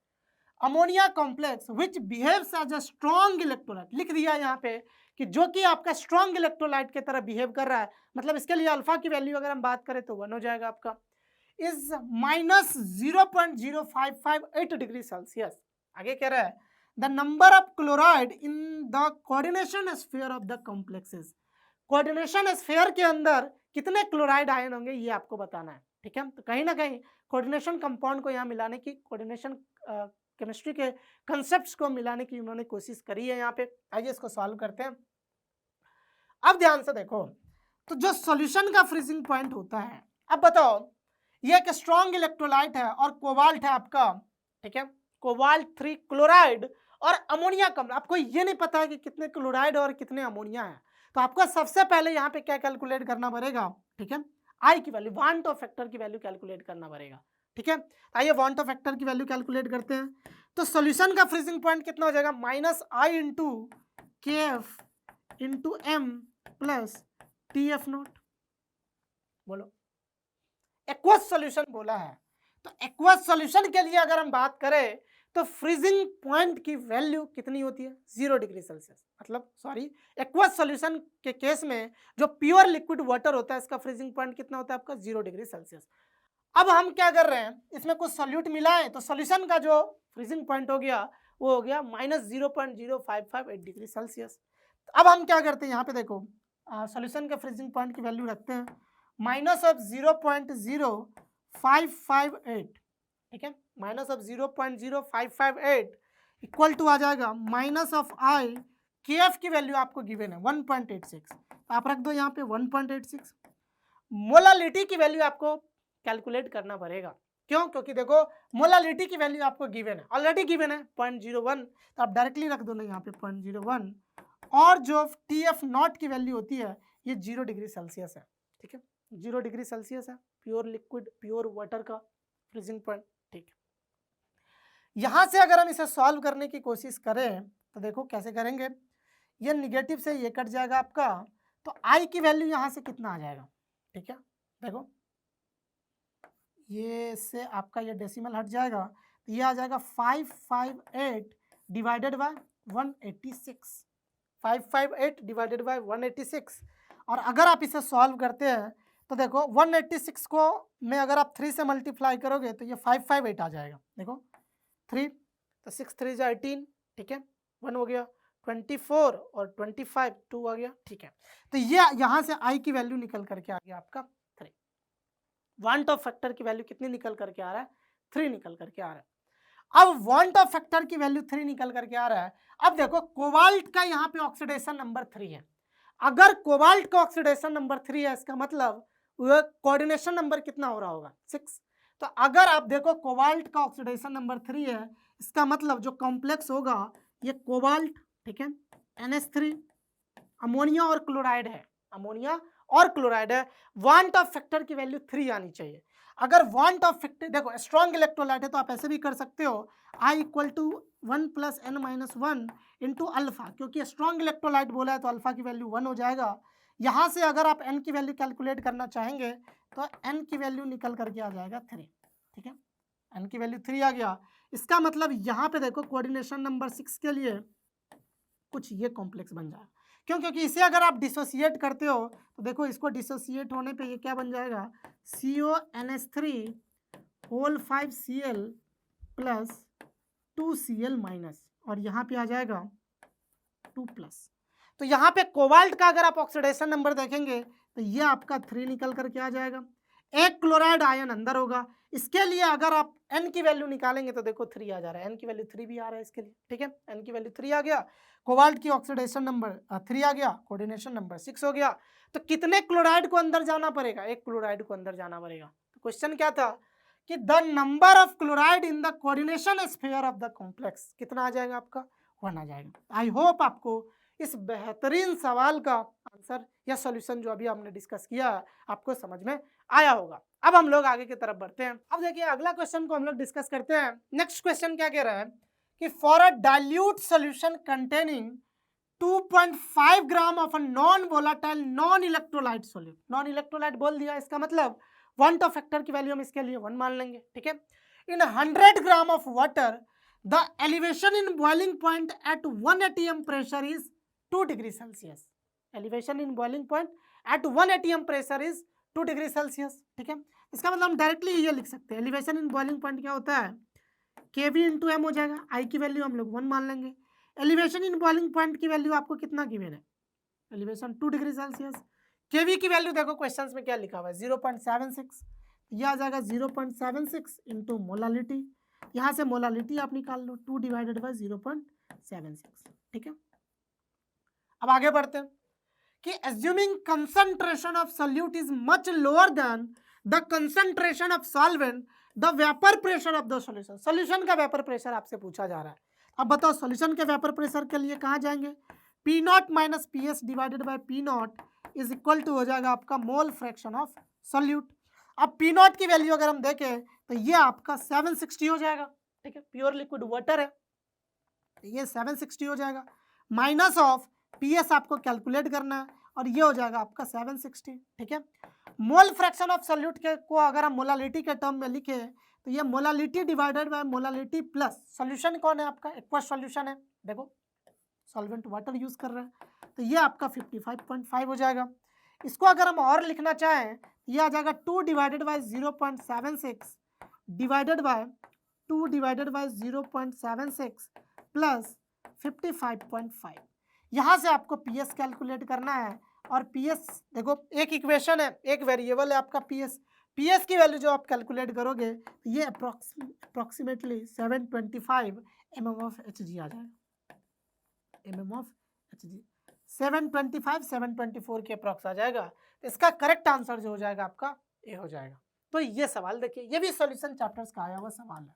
ammonia complex which behaves as a strong electrolyte, लिख दिया यहाँ पे कि जो कि आपका स्ट्रॉन्ग इलेक्ट्रोलाइट की तरह बिहेव कर रहा है, मतलब इसके लिए अल्फा की वैल्यू अगर हम बात करें तो 1 हो जाएगा आपका, इज -0.0558 डिग्री सेल्सियस। आगे कह रहा है the number of chloride in the coordination sphere of the complexes, coordination sphere के अंदर कितने क्लोराइड आयन होंगे ये आपको बताना है, ठीक है। तो कहीं ना कहीं कोऑर्डिनेशन कंपाउंड को यहाँ मिलाने की, कोऑर्डिनेशन केमिस्ट्री के कंसेप्ट्स को मिलाने की उन्होंने कोशिश करी है यहाँ पे। आइए इसको सॉल्व करते हैं। अब ध्यान से देखो, तो जो सॉल्यूशन का फ्रीजिंग पॉइंट होता है, अब बताओ ये एक स्ट्रॉन्ग इलेक्ट्रोलाइट है और कोबाल्ट है आपका, ठीक है, कोबाल्ट 3 क्लोराइड और अमोनिया कम, आपको ये नहीं पता है कि कितने क्लोराइड और कितने अमोनिया है, तो आपको सबसे पहले यहाँ पे क्या कैलकुलेट करना पड़ेगा, ठीक है, आई की वैल्यू, वांट ऑफ फैक्टर की वैल्यू कैलकुलेट करना पड़ेगा, ठीक है। आइए वांट ऑफ फैक्टर की वैल्यू कैलकुलेट करते हैं। तो सॉल्यूशन का फ्रीजिंग पॉइंट कितना हो जाएगा, -I into KF into M plus TF0। बोलो, एक्वस सॉल्यूशन बोला है, तो एक्वस सॉल्यूशन के लिए अगर हम बात करें तो फ्रीजिंग पॉइंट की वैल्यू कितनी होती है, 0 डिग्री सेल्सियस, मतलब सॉरी, एक्वस सॉल्यूशन के केस में जो प्योर लिक्विड वाटर होता है इसका फ्रीजिंग पॉइंट कितना होता है आपका, 0 डिग्री सेल्सियस। अब हम क्या कर रहे हैं, इसमें कुछ सॉल्यूट मिला है, तो सॉल्यूशन का जो फ्रीजिंग पॉइंट हो गया वो हो गया -0.0558 डिग्री सेल्सियस। अब हम क्या करते हैं, यहाँ पे देखो सॉल्यूशन के फ्रीजिंग पॉइंट की वैल्यू रखते हैं -0.0558, ठीक है, -0.0558 इक्वल टू आ जाएगा -I, KF की वैल्यू आपको गिवन है 1.86, तो आप रख दो यहाँ पे 1.86। मोलालिटी की वैल्यू आपको कैलकुलेट करना पड़ेगा, क्यों, क्योंकि देखो मोलालिटी की वैल्यू आपको गिवन है, ऑलरेडी गिवन है 0.01, तो आप डायरेक्टली रख दो ना यहाँ पे 0.01, और जो TF0 की वैल्यू होती है ये 0 डिग्री सेल्सियस है, ठीक है, 0 डिग्री सेल्सियस है, प्योर लिक्विड प्योर वाटर का फ्रीजिंग पॉइंट, ठीक है। यहाँ से अगर हम इसे सॉल्व करने की कोशिश करें तो देखो कैसे करेंगे, ये निगेटिव से ये कट जाएगा आपका, तो I की वैल्यू यहाँ से कितना आ जाएगा, ठीक है, देखो ये से आपका ये डेसिमल हट जाएगा, तो ये आ जाएगा 558 डिवाइडेड बाय 186, 558 डिवाइडेड बाय 186। और अगर आप इसे सॉल्व करते हैं तो देखो 186 को में अगर आप 3 से मल्टीप्लाई करोगे तो ये 558 आ जाएगा, देखो 3 तो 6 3 जा 18, ठीक है, 1 हो गया, 24 और 25 2 आ गया, ठीक है। तो ये यहाँ से I की वैल्यू निकल करके आ गया आपका 3, वांट ऑफ फैक्टर की वैल्यू कितनी निकल करके आ रहा है, 3 निकल करके आ रहा है। अब वांट ऑफ फैक्टर की वैल्यू 3 निकल करके आ रहा है। अब देखो कोबाल्ट का यहाँ पे ऑक्सीडेशन नंबर 3 है, अगर कोबाल्ट का ऑक्सीडेशन नंबर 3 है इसका मतलब कोऑर्डिनेशन नंबर कितना हो रहा होगा, 6। तो अगर आप देखो कोबाल्ट का ऑक्सीडेशन नंबर 3 है, इसका मतलब जो कॉम्प्लेक्स होगा ये कोबाल्ट, ठीक है, NH3 अमोनिया और क्लोराइड है, अमोनिया और क्लोराइड है, वांट ऑफ फैक्टर की वैल्यू 3 आनी चाहिए। अगर वांट ऑफ फैक्टर, देखो स्ट्रॉन्ग इलेक्ट्रोलाइट है तो आप ऐसे भी कर सकते हो, I equal to 1 + n-1 into alpha, क्योंकि स्ट्रॉन्ग इलेक्ट्रोलाइट बोला है तो अल्फा की वैल्यू 1 हो जाएगा। यहाँ से अगर आप n की वैल्यू कैलकुलेट करना चाहेंगे तो n की वैल्यू निकल करके आ जाएगा 3, ठीक है, n की वैल्यू 3 आ गया। इसका मतलब यहाँ पे देखो कोऑर्डिनेशन नंबर 6 के लिए कुछ ये कॉम्प्लेक्स बन जाएगा, क्यों, क्योंकि इसे अगर आप डिसोसिएट करते हो तो देखो इसको डिसोसिएट होने पे ये क्या बन जाएगा, CONH3 whole 5Cl plus 2Cl minus, और यहाँ पे आ जाएगा 2+। तो यहाँ पे कोबाल्ट का अगर आप ऑक्सीडेशन नंबर देखेंगे तो ये आपका 3 निकल करके आ जाएगा, एक क्लोराइड आयन अंदर होगा। इसके लिए अगर आप n की वैल्यू निकालेंगे तो देखो 3 आ जा रहा है, n की वैल्यू 3 भी आ रहा है इसके लिए, ठीक है, n की वैल्यू 3 आ गया, कोबाल्ट की ऑक्सीडेशन नंबर 3 आ गया, कोऑर्डिनेशन नंबर 6 हो गया। तो कितने क्लोराइड को अंदर जाना पड़ेगा, एक क्लोराइड को अंदर जाना पड़ेगा। तो क्वेश्चन क्या था कि the number of chloride in the coordination sphere of the complex कितना आ जाएगा आपका, 1 आ जाएगा। आई होप आपको इस बेहतरीन सवाल का आंसर या सॉल्यूशन जो अभी हमने डिस्कस किया आपको समझ में आया होगा। अब हम लोग आगे की तरफ बढ़ते हैं। अब देखिए अगला क्वेश्चन को हम लोग डिस्कस करते हैं। नेक्स्ट क्वेश्चन क्या कह रहा है कि for a dilute solution containing 2.5 gram of a non volatile non electrolyte solute, non electrolyte बोल दिया, इसका मतलब वांट ऑफ फैक्टर की वैल्यू हम इसके लिए 1 मान लेंगे, ठीक है। In 100 gram of water the elevation in boiling point at 1 atm pressure is 2 degree Celsius. Elevation in boiling point at 1 atm pressure is 2 degree Celsius, ठीक है। इसका मतलब हम डायरेक्टली ये लिख सकते हैं, एलिवेशन इन बॉइलिंग पॉइंट क्या होता है, kV इंटू एम हो जाएगा। आई की वैल्यू हम लोग 1 मान लेंगे। एलिवेशन इन बॉइलिंग पॉइंट की वैल्यू आपको कितना गिवन है, एलिवेशन 2 डिग्री सेल्सियस। केवी की वैल्यू देखो क्वेश्चंस में क्या लिखा हुआ है 0.76, यह आ जाएगा 0.76 इंटू मोलालिटी। यहाँ से मोलालिटी आप निकाल लो 2 डिवाइडेड बाय 0.76, ठीक है। अब आगे बढ़ते हैं कि assuming concentration of solute is much lower than the concentration of solvent the vapour pressure of the solution. Solution का वेपर प्रेशर आपसे पूछा जा रहा है। अब बताओ सॉल्यूशन के वेपर प्रेशर के लिए कहाँ जाएंगे, P naught minus P S divided by P naught is equal to हो जाएगा आपका मोल फ्रैक्शन ऑफ सोल्यूट। अब पी नॉट की वैल्यू अगर हम देखें तो ये आपका 760 हो जाएगा, ठीक है। प्योर लिक्विड वाटर है, ये 760 हो जाएगा, माइनस ऑफ पी एस आपको कैलकुलेट करना है और ये हो जाएगा आपका 760, ठीक है। मोल फ्रैक्शन ऑफ सोल्यूट के को अगर हम मोलालिटी के टर्म में लिखे तो ये molality divided by molality plus solution कौन है आपका, एक्वस सोल्यूशन है, देखो सॉल्वेंट वाटर यूज कर रहे हैं, तो ये आपका 55.5 हो जाएगा। इसको अगर हम और लिखना चाहें ये आ जाएगा 2 divided bye 0.76 divided by 2 divided bye 0.76 plus 55.5। यहाँ से आपको पीएस कैलकुलेट करना है और पीएस देखो एक इक्वेशन है, एक वेरिएबल है आपका पीएस। पीएस की वैल्यू जो आप कैलकुलेट करोगे ये अप्रोक्सीमेटली 725 mm ऑफ Hg आ जाएगा, mm ऑफ Hg 725 724 के अप्रॉक्स आ जाएगा। तो इसका करेक्ट आंसर जो हो जाएगा आपका ए हो जाएगा। तो ये सवाल देखिए, ये भी सॉल्यूशन चैप्टर्स का आया हुआ सवाल है।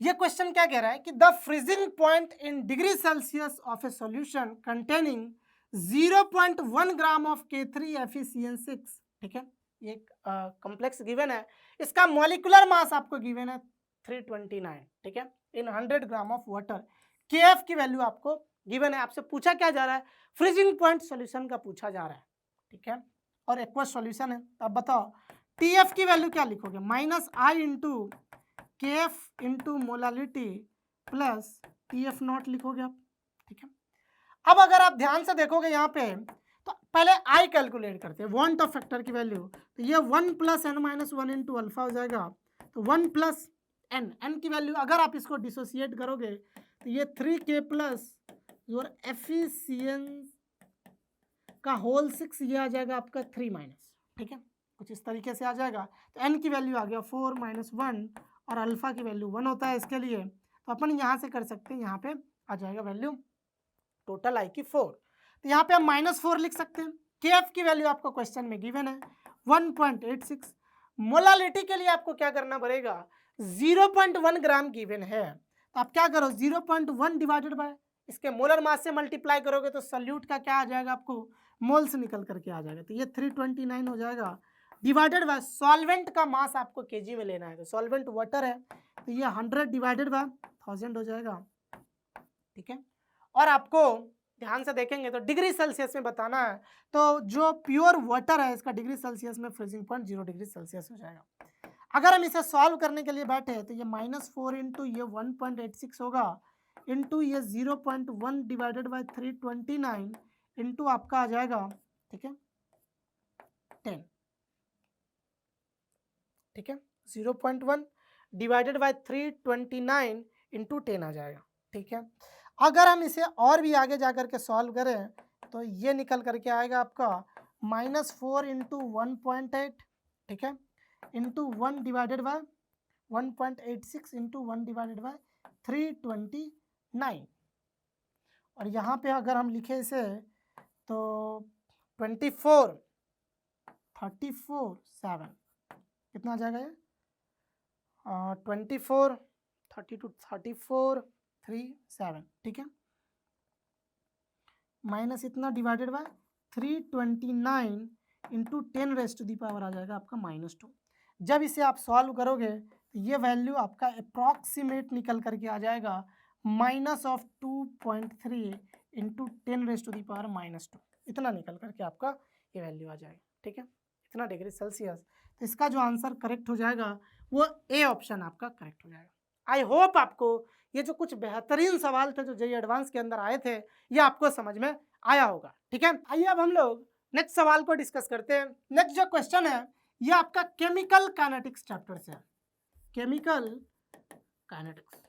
ये क्वेश्चन क्या कह रहा है कि the freezing point in degree Celsius of A solution containing 0.1 gram of K3FeCN6, ठीक है। ये कॉम्प्लेक्स गिवन है, इसका मॉलिक्यूलर मास आपको गिवन है 329, ठीक है, in 100 gram of water. KF की वैल्यू आपको गिवन है, आपसे पूछा क्या जा रहा है, फ्रीजिंग पॉइंट सॉल्यूशन का पूछा जा रहा है, ठीक है, और एक्वस सॉल्यूशन है। तो अब बताओ TF की वैल्यू क्या लिखोगे, minus I into KF into molality plus TF not लिखोगे आप, ठीक है। अब अगर आप ध्यान से देखोगे यहाँ पे तो पहले आई कैलकुलेट करते हैं, वांट ऑफ फैक्टर की वैल्यू, तो ये 1 plus N minus 1 into alpha हो जाएगा। तो 1 प्लस एन की वैल्यू अगर आप इसको डिसोसिएट करोगे तो ये 3K प्लस योर FeCN का होल 6 ये आ जाएगा आपका 3 माइनस, ठीक है, कुछ इस तरीके से आ जाएगा। तो एन की वैल्यू आ गया 4 माइनस 1 और अल्फा की वैल्यू 1 होता है इसके लिए, तो अपन यहाँ से कर सकते हैं, यहाँ पे आ जाएगा वैल्यू टोटल आई की 4, तो यहाँ पे हम -4 लिख सकते हैं। KF की वैल्यू आपको क्वेश्चन में गिवन है 1.86। मोलालिटी के लिए आपको क्या करना पड़ेगा, 0.1 ग्राम गिवन है, तो आप क्या करो 0.1 डिवाइडेड बाय इसके मोलर मास से मल्टीप्लाई करोगे तो सॉल्यूट का क्या आ जाएगा आपको मोल्स निकल करके आ जाएगा, तो ये 329 हो जाएगा डिवाइडेड बाय सॉल्वेंट का मास आपको केजी में लेना है, तो सॉल्वेंट वाटर है तो ये 100 डिवाइडेड बाय 1000 हो जाएगा, ठीक है। और आपको ध्यान से देखेंगे तो डिग्री सेल्सियस में बताना है, तो जो प्योर वाटर है इसका डिग्री सेल्सियस में फ्रीजिंग पॉइंट 0 डिग्री सेल्सियस हो जाएगा। अगर हम इसे सॉल्व करने के लिए बैठे तो ये -4 इंटू ये 1.86 होगा इंटू ये 0.1 डिवाइडेड बाय 329 इंटू आपका आ जाएगा, ठीक है, 10, ठीक है, 0.1 डिवाइडेड बाय 329 इंटू 10 आ जाएगा, ठीक है। अगर हम इसे और भी आगे जा करके सॉल्व करें तो ये निकल करके आएगा आपका -4 इंटू 1.8, ठीक है, into 1 divided bye 1.86 into 1 divided by 329, और यहाँ पे अगर हम लिखे इसे तो 24 34 7 कितना आ जाएगा ये 24 32 34 3 7, ठीक है, माइनस इतना divided by 329 into 10 raise to the power आ जाएगा आपका -2। जब इसे आप सॉल्व करोगे तो ये वैल्यू आपका अप्रॉक्सीमेट निकल करके आ जाएगा -2.3 into 10 raise to the power -2, इतना निकल करके आपका ये वैल्यू आ जाएगा, ठीक है, इतना डिग्री सेल्सियस। तो इसका जो आंसर करेक्ट हो जाएगा वो ए ऑप्शन आपका करेक्ट हो जाएगा। आई होप आपको ये जो कुछ बेहतरीन सवाल थे जो जेईई एडवांस के अंदर आए थे ये आपको समझ में आया होगा। ठीक है, आइए अब हम लोग नेक्स्ट सवाल को डिस्कस करते हैं। नेक्स्ट जो क्वेश्चन है ये आपका केमिकल काइनेटिक्स चैप्टर से है। केमिकल काइनेटिक्स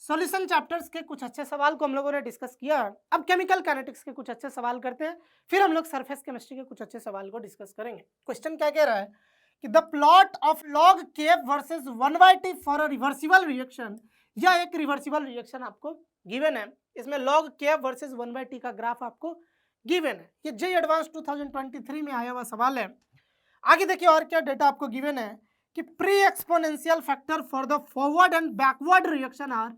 सॉल्यूशन चैप्टर्स के कुछ अच्छे सवाल को हम लोगों ने डिस्कस किया। अब केमिकल काइनेटिक्स के कुछ अच्छे सवाल करते हैं, फिर हम लोग सरफेस केमिस्ट्री के कुछ अच्छे सवाल को डिस्कस करेंगे। क्वेश्चन क्या कह रहा है कि the plot of log Kf versus 1/t for a reversible reaction, या एक रिवर्सिबल रिएक्शन आपको गिवन है। इसमें लॉग केफ वर्सेस 1/t का ग्राफ आपको गिवन है। ये जेईई एडवांस 2023 में आया हुआ सवाल है। आगे देखिए और क्या डेटा आपको गिवन है कि pre exponential factor for the forward and backward reaction are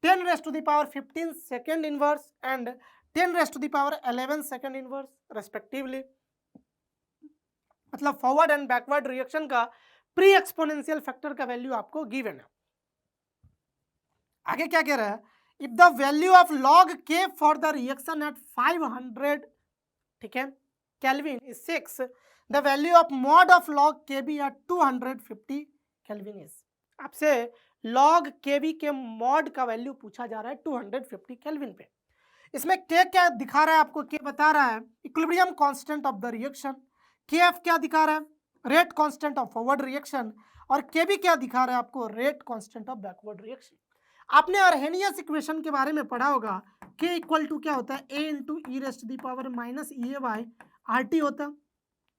10⁻15 second inverse and 10⁻11 second inverse respectively. मतलब फॉरवर्ड एंड बैकवर्ड रिएक्शन का प्री एक्सपोनेंशियल फैक्टर का वैल्यू आपको गिवन है। आगे क्या कह रहा है, if the value of log K for the reaction at 500, ठीक है, kelvin is 6, the value of mod of log K B at 250 kelvin is. आपसे लॉग के बी के मॉड का वैल्यू पूछा जा रहा है 250 केल्विन पे। इसमें के क्या दिखा रहा है आपको, के बता रहा है equilibrium constant of the reaction, के एफ क्या दिखा रहा है rate constant of forward reaction, और के बी क्या दिखा रहा है आपको rate constant of backward reaction. आपने अर्हेनियस इक्वेशन के बारे में पढ़ा होगा, के इक्वल टू क्या होता है a into E raised to the power minus E A by R T होता है।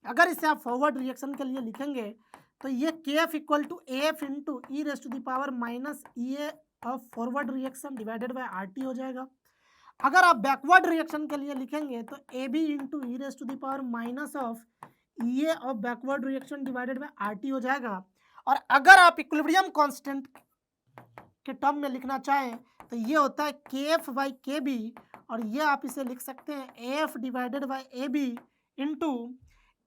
अगर इसे आप फॉरवर्ड रिएक्शन के लिए लिखेंगे तो ये K F equal to A F into E raised to the power minus E A of forward reaction divided by R T हो जाएगा। अगर आप बैकवर्ड रिएक्शन के लिए लिखेंगे तो A B into E raised to the power minus of E A of backward reaction divided by R T हो जाएगा। और अगर आप इक्विलिब्रियम कांस्टेंट के टर्म में लिखना चाहें तो ये होता है के एफ बाई के बी, और ये आप इसे लिख सकते हैं A F divided by A B into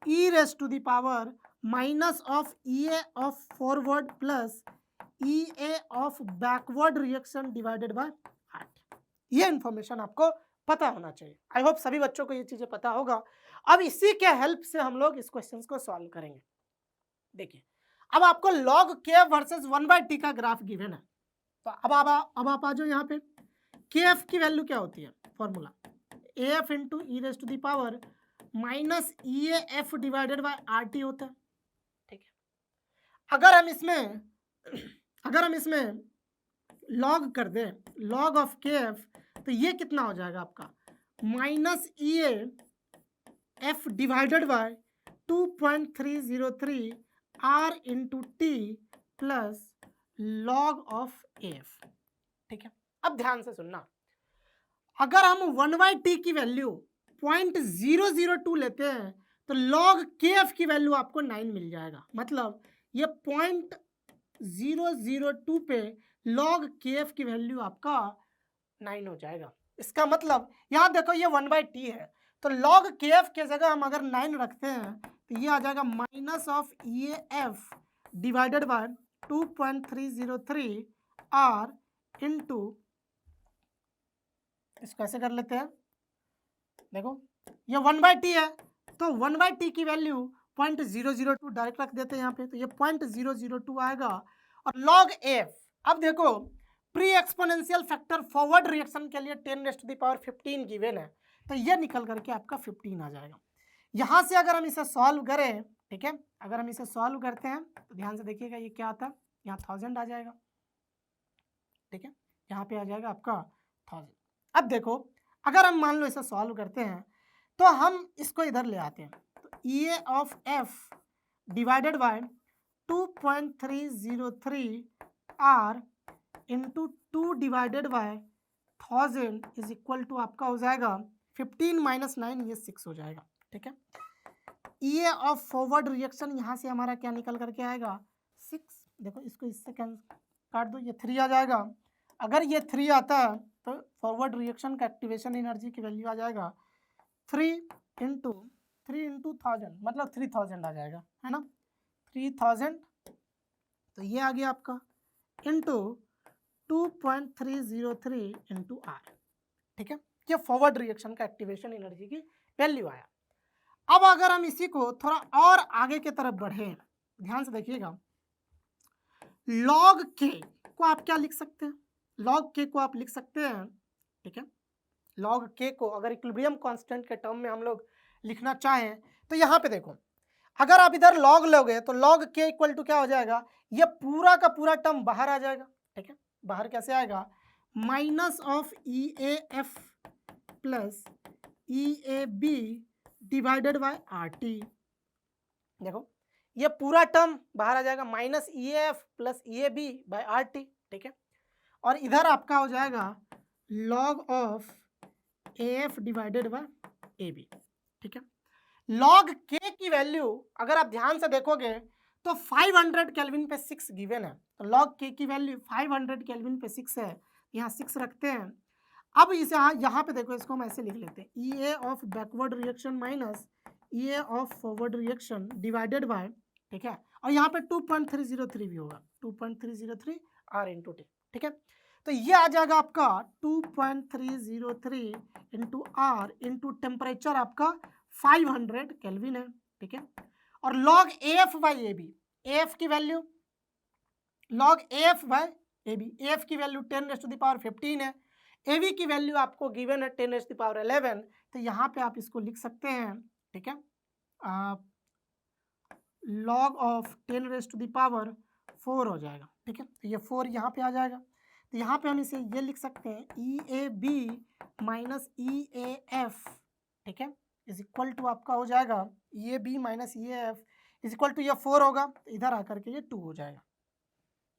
E raise to the power minus of E A of forward plus E A of backward reaction divided by R T. ये information आपको पता होना चाहिए। आई होप सभी बच्चों को ये चीज़ें पता होगा। अब इसी के हेल्प से हम लोग इस क्वेश्चन को सॉल्व करेंगे। देखिए अब आपको लॉग के वर्सेस 1/t का ग्राफ गिवन है, तो अब आप आ जाओ यहाँ पे। के एफ की वैल्यू क्या होती है, formula A F into E raise to the power minus E A F divided by R T होता है। ठीक है, अगर हम इसमें लॉग कर दें लॉग ऑफ के एफ तो ये कितना हो जाएगा आपका minus E A F divided by 2.303 R into T plus log of F. ठीक है, अब ध्यान से सुनना, अगर हम 1/t की वैल्यू 0.002 लेते हैं तो लॉग के एफ की वैल्यू आपको 9 मिल जाएगा। मतलब ये 0.002 पे लॉग के एफ की वैल्यू आपका 9 हो जाएगा। इसका मतलब यहाँ देखो ये 1/t है, तो लॉग के एफ के जगह हम अगर 9 रखते हैं तो ये आ जाएगा minus of E F divided by 2.303 R into, इसको ऐसे कर लेते हैं, देखो ये 1/t है तो 1/t की वैल्यू 0.002 डायरेक्ट रख देते हैं यहाँ पे, तो ये 0.002 आएगा। और लॉग एफ, अब देखो pre exponential factor forward reaction के लिए 10⁻15 गिवन है, तो ये निकल करके आपका 15 आ जाएगा। यहाँ से अगर हम इसे सॉल्व करें, ठीक है, अगर हम इसे सॉल्व करते हैं तो ध्यान से देखिएगा ये क्या आता है, यहाँ 1000 आ जाएगा। ठीक है, यहाँ पे आ जाएगा आपका 1000। अब देखो अगर हम मान लो इसे सॉल्व करते हैं तो हम इसको इधर ले आते हैं, तो E A of F divided by 2.303 R into 2 divided by 1000 is equal to आपका हो जाएगा 15 माइनस 9, ये 6 हो जाएगा। ठीक है, ई ए ऑफ फॉरवर्ड रिएक्शन यहाँ से हमारा क्या निकल करके आएगा 6, देखो इसको इससे काट दो, ये 3 आ जाएगा। अगर ये 3 आता है तो फॉरवर्ड रिएक्शन का एक्टिवेशन एनर्जी की वैल्यू आ जाएगा 3 इंटू 1000, मतलब 3000 आ जाएगा, है ना, 3000। तो ये आ गया आपका इंटू 2.303 इंटू आर। ठीक है, ये फॉरवर्ड रिएक्शन का एक्टिवेशन एनर्जी की वैल्यू आया। अब अगर हम इसी को थोड़ा और आगे की तरफ बढ़े, ध्यान से देखिएगा, लॉग के को आप क्या लिख सकते हैं, लॉग के को आप लिख सकते हैं, ठीक है, लॉग के को अगर इक्विलिब्रियम कांस्टेंट के टर्म में हम लोग लिखना चाहें तो यहाँ पे देखो, अगर आप इधर लॉग लोगे तो लॉग के इक्वल टू क्या हो जाएगा, ये पूरा का पूरा टर्म बाहर आ जाएगा, ठीक है, बाहर कैसे आएगा, minus of E A F plus E A B divided by R T. देखो ये पूरा टर्म बाहर आ जाएगा, minus E F plus E A B by R T, ठीक है, और इधर आपका हो जाएगा log of A F divided by A B, ठीक है। लॉग के की वैल्यू अगर आप ध्यान से देखोगे तो 500 केल्विन पे 6 गिवन है, तो लॉग के की वैल्यू 500 केल्विन पे 6 है, यहाँ 6 रखते हैं। अब इस यहाँ पे देखो, इसको हम ऐसे लिख लेते हैं, E A of backward reaction minus E A of forward reaction divided by, ठीक है, और यहाँ पे 2.303 भी होगा, 2.303 आर इंटू टी, ठीक है, तो ये आ जाएगा आपका 2.303 इंटू आर इंटू टेम्परेचर आपका 500 केल्विन है, ठीक है, और log A F by A B, A F की value, log A F by A B, A F की वैल्यू 10⁻15 है, ए बी की वैल्यू आपको गिवन है 10⁻11, तो यहाँ पे आप इसको लिख सकते हैं, ठीक है, लॉग ऑफ 10⁻4 हो जाएगा, ठीक है, तो ये 4 यहाँ पे आ जाएगा, तो यहाँ पे हम इसे ये लिख सकते हैं E A B minus E A F, ठीक है, इज इक्वल टू आपका हो जाएगा E A B minus E A F is equal to ये 4 होगा, तो इधर आकर के ये 2 हो जाएगा,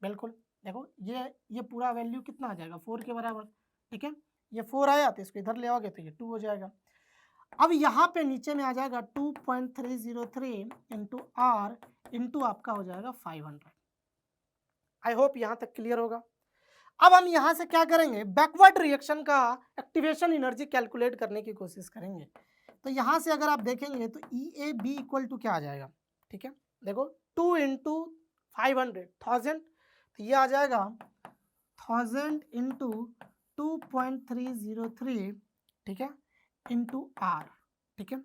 बिल्कुल देखो ये पूरा वैल्यू कितना आ जाएगा 4 के बराबर, ठीक है, ये 4 आया तो इसको इधर ले आओगे तो ये 2 हो जाएगा। अब यहाँ पे नीचे में आ जाएगा 2.303 इंटू आर इंटू आपका हो जाएगा 500। आई होप यहाँ तक क्लियर होगा। अब हम यहाँ से क्या करेंगे, बैकवर्ड रिएक्शन का एक्टिवेशन एनर्जी कैलकुलेट करने की कोशिश करेंगे। तो यहाँ से अगर आप देखेंगे तो E A B equal to क्या आ जाएगा, ठीक है, देखो 2 इंटू 500 1000, तो ये आ जाएगा 1000 इंटू 2.303, ठीक है, इंटू आर, ठीक है,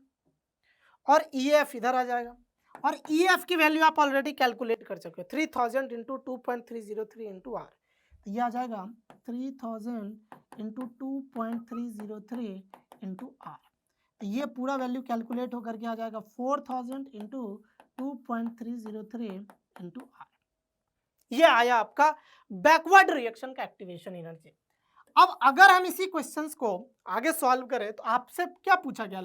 और ई एफ इधर आ जाएगा, और ई एफ की वैल्यू आप ऑलरेडी कैलकुलेट कर चुके हो 3000 इंटू 2.303 इंटू आर, तो ये आ जाएगा 3000 इंटू 2.303 इंटू आर, तो ये पूरा वैल्यू कैलकुलेट होकर के आ जाएगा 4000 इंटू 2.303 इंटू आर। ये आया आपका बैकवर्ड रिएक्शन का एक्टिवेशन एनर्जी। अब अगर हम इसी क्वेश्चंस को आगे सॉल्व करें तो आपसे क्या पूछा गया,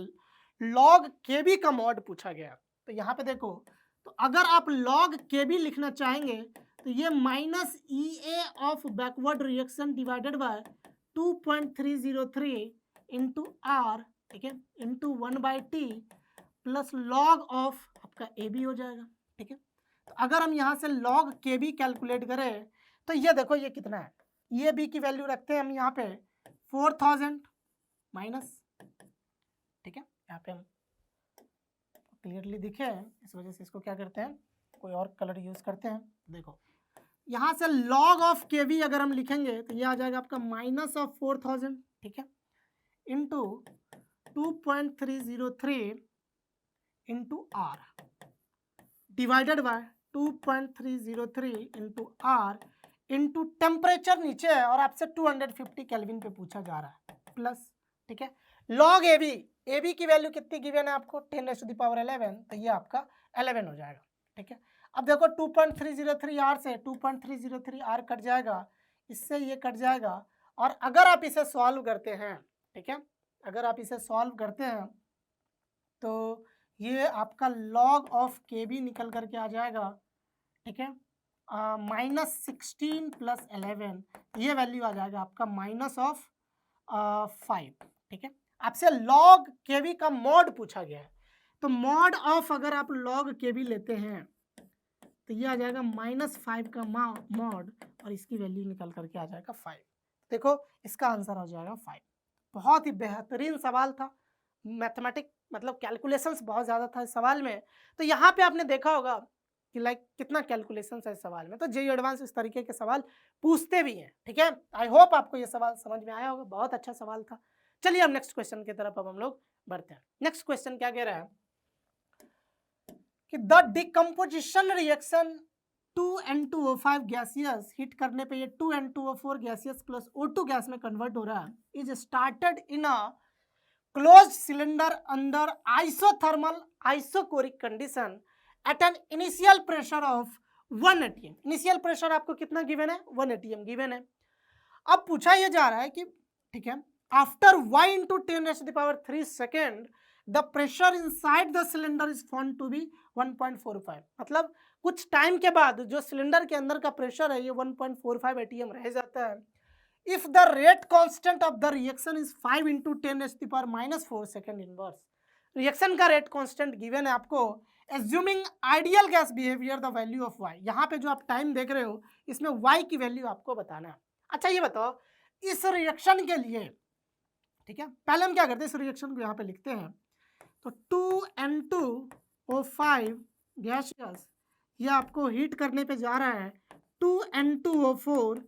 लॉग के बी का मॉड पूछा गया। तो यहाँ पे देखो, तो अगर आप लॉग के बी लिखना चाहेंगे तो ये minus E A of backward reaction divided by 2.303 into R, ठीक है, into 1/t plus log of आपका ए बी हो जाएगा, ठीक है। तो अगर हम यहाँ से लॉग के बी कैलकुलेट करें तो ये देखो ये कितना है, ये बी की वैल्यू रखते हैं हम यहाँ पे 4000 माइनस, ठीक है, यहाँ पे हम क्लियरली दिखे इस वजह से इसको क्या करते हैं, कोई और कलर यूज करते हैं। देखो यहाँ से लॉग ऑफ के बी अगर हम लिखेंगे तो ये आ जाएगा आपका माइनस ऑफ 4000, ठीक है, into 2.303 into R divided by 2.303 into R into temperature नीचे है और आपसे 250 केल्विन पे पूछा जा रहा है प्लस, ठीक है, लॉग ए बी की वैल्यू कितनी गिवन है आपको 10⁻11, तो ये आपका 11 हो जाएगा, ठीक है। अब देखो 2.303 आर से 2.303 आर कट जाएगा, इससे ये कट जाएगा, और अगर आप इसे सॉल्व करते हैं, ठीक है, अगर आप इसे सॉल्व करते हैं तो ये आपका लॉग ऑफ के बी निकल करके आ जाएगा, ठीक है, -16 + 11, ये वैल्यू आ जाएगा आपका -5, ठीक है। आपसे लॉग के बी का मॉड पूछा गया है, तो मॉड ऑफ अगर आप लॉग के बी लेते हैं तो ये आ जाएगा -5 का मॉड, और इसकी वैल्यू निकल करके आ जाएगा 5। देखो इसका आंसर हो जाएगा 5। बहुत ही बेहतरीन सवाल था, मैथमेटिक मतलब कैलकुलेशंस बहुत ज़्यादा था इस सवाल में। तो यहाँ पे आपने देखा होगा कि लाइक कितना कैलकुलेशंस है इस सवाल में, तो जेईई एडवांस इस तरीके के सवाल पूछते भी हैं, ठीक है। आई होप आपको ये सवाल समझ में आया होगा, बहुत अच्छा सवाल था। चलिए अब नेक्स्ट क्वेश्चन की तरफ अब हम लोग बढ़ते हैं। नेक्स्ट क्वेश्चन क्या कह रहा है, कि the decomposition reaction 2N2O5 gaseous hit करने पे ये 2N2O4 gaseous plus O2 gas में कन्वर्ट हो रहा है, is started in a closed cylinder under isothermal isochoric condition at an initial pressure of 1 atm। Initial pressure आपको कितना गिवन है? 1 atm गिवन है। अब पूछा यह जा रहा है कि ठीक है, after y into 10⁻³ second the pressure inside the cylinder is found to be 1.45। मतलब कुछ टाइम के बाद जो सिलेंडर के अंदर का प्रेशर है ये 1.45 atm रह जाता है। If the rate constant of the reaction is 5 into 10⁻⁴ second inverse. Reaction का रेट कांस्टेंट गिवन है आपको, assuming ideal gas behaviour the value of y। यहाँ पे जो आप टाइम देख रहे हो इसमें y की वैल्यू आपको बताना है। अच्छा ये बताओ इस रिएक्शन के लिए, ठीक है, पहले हम क्या करते हैं, इस रिएक्शन को यहाँ पे लिखते हैं, तो 2N2O5 गैसियस ये आपको हीट करने पे जा रहा है 2N2O4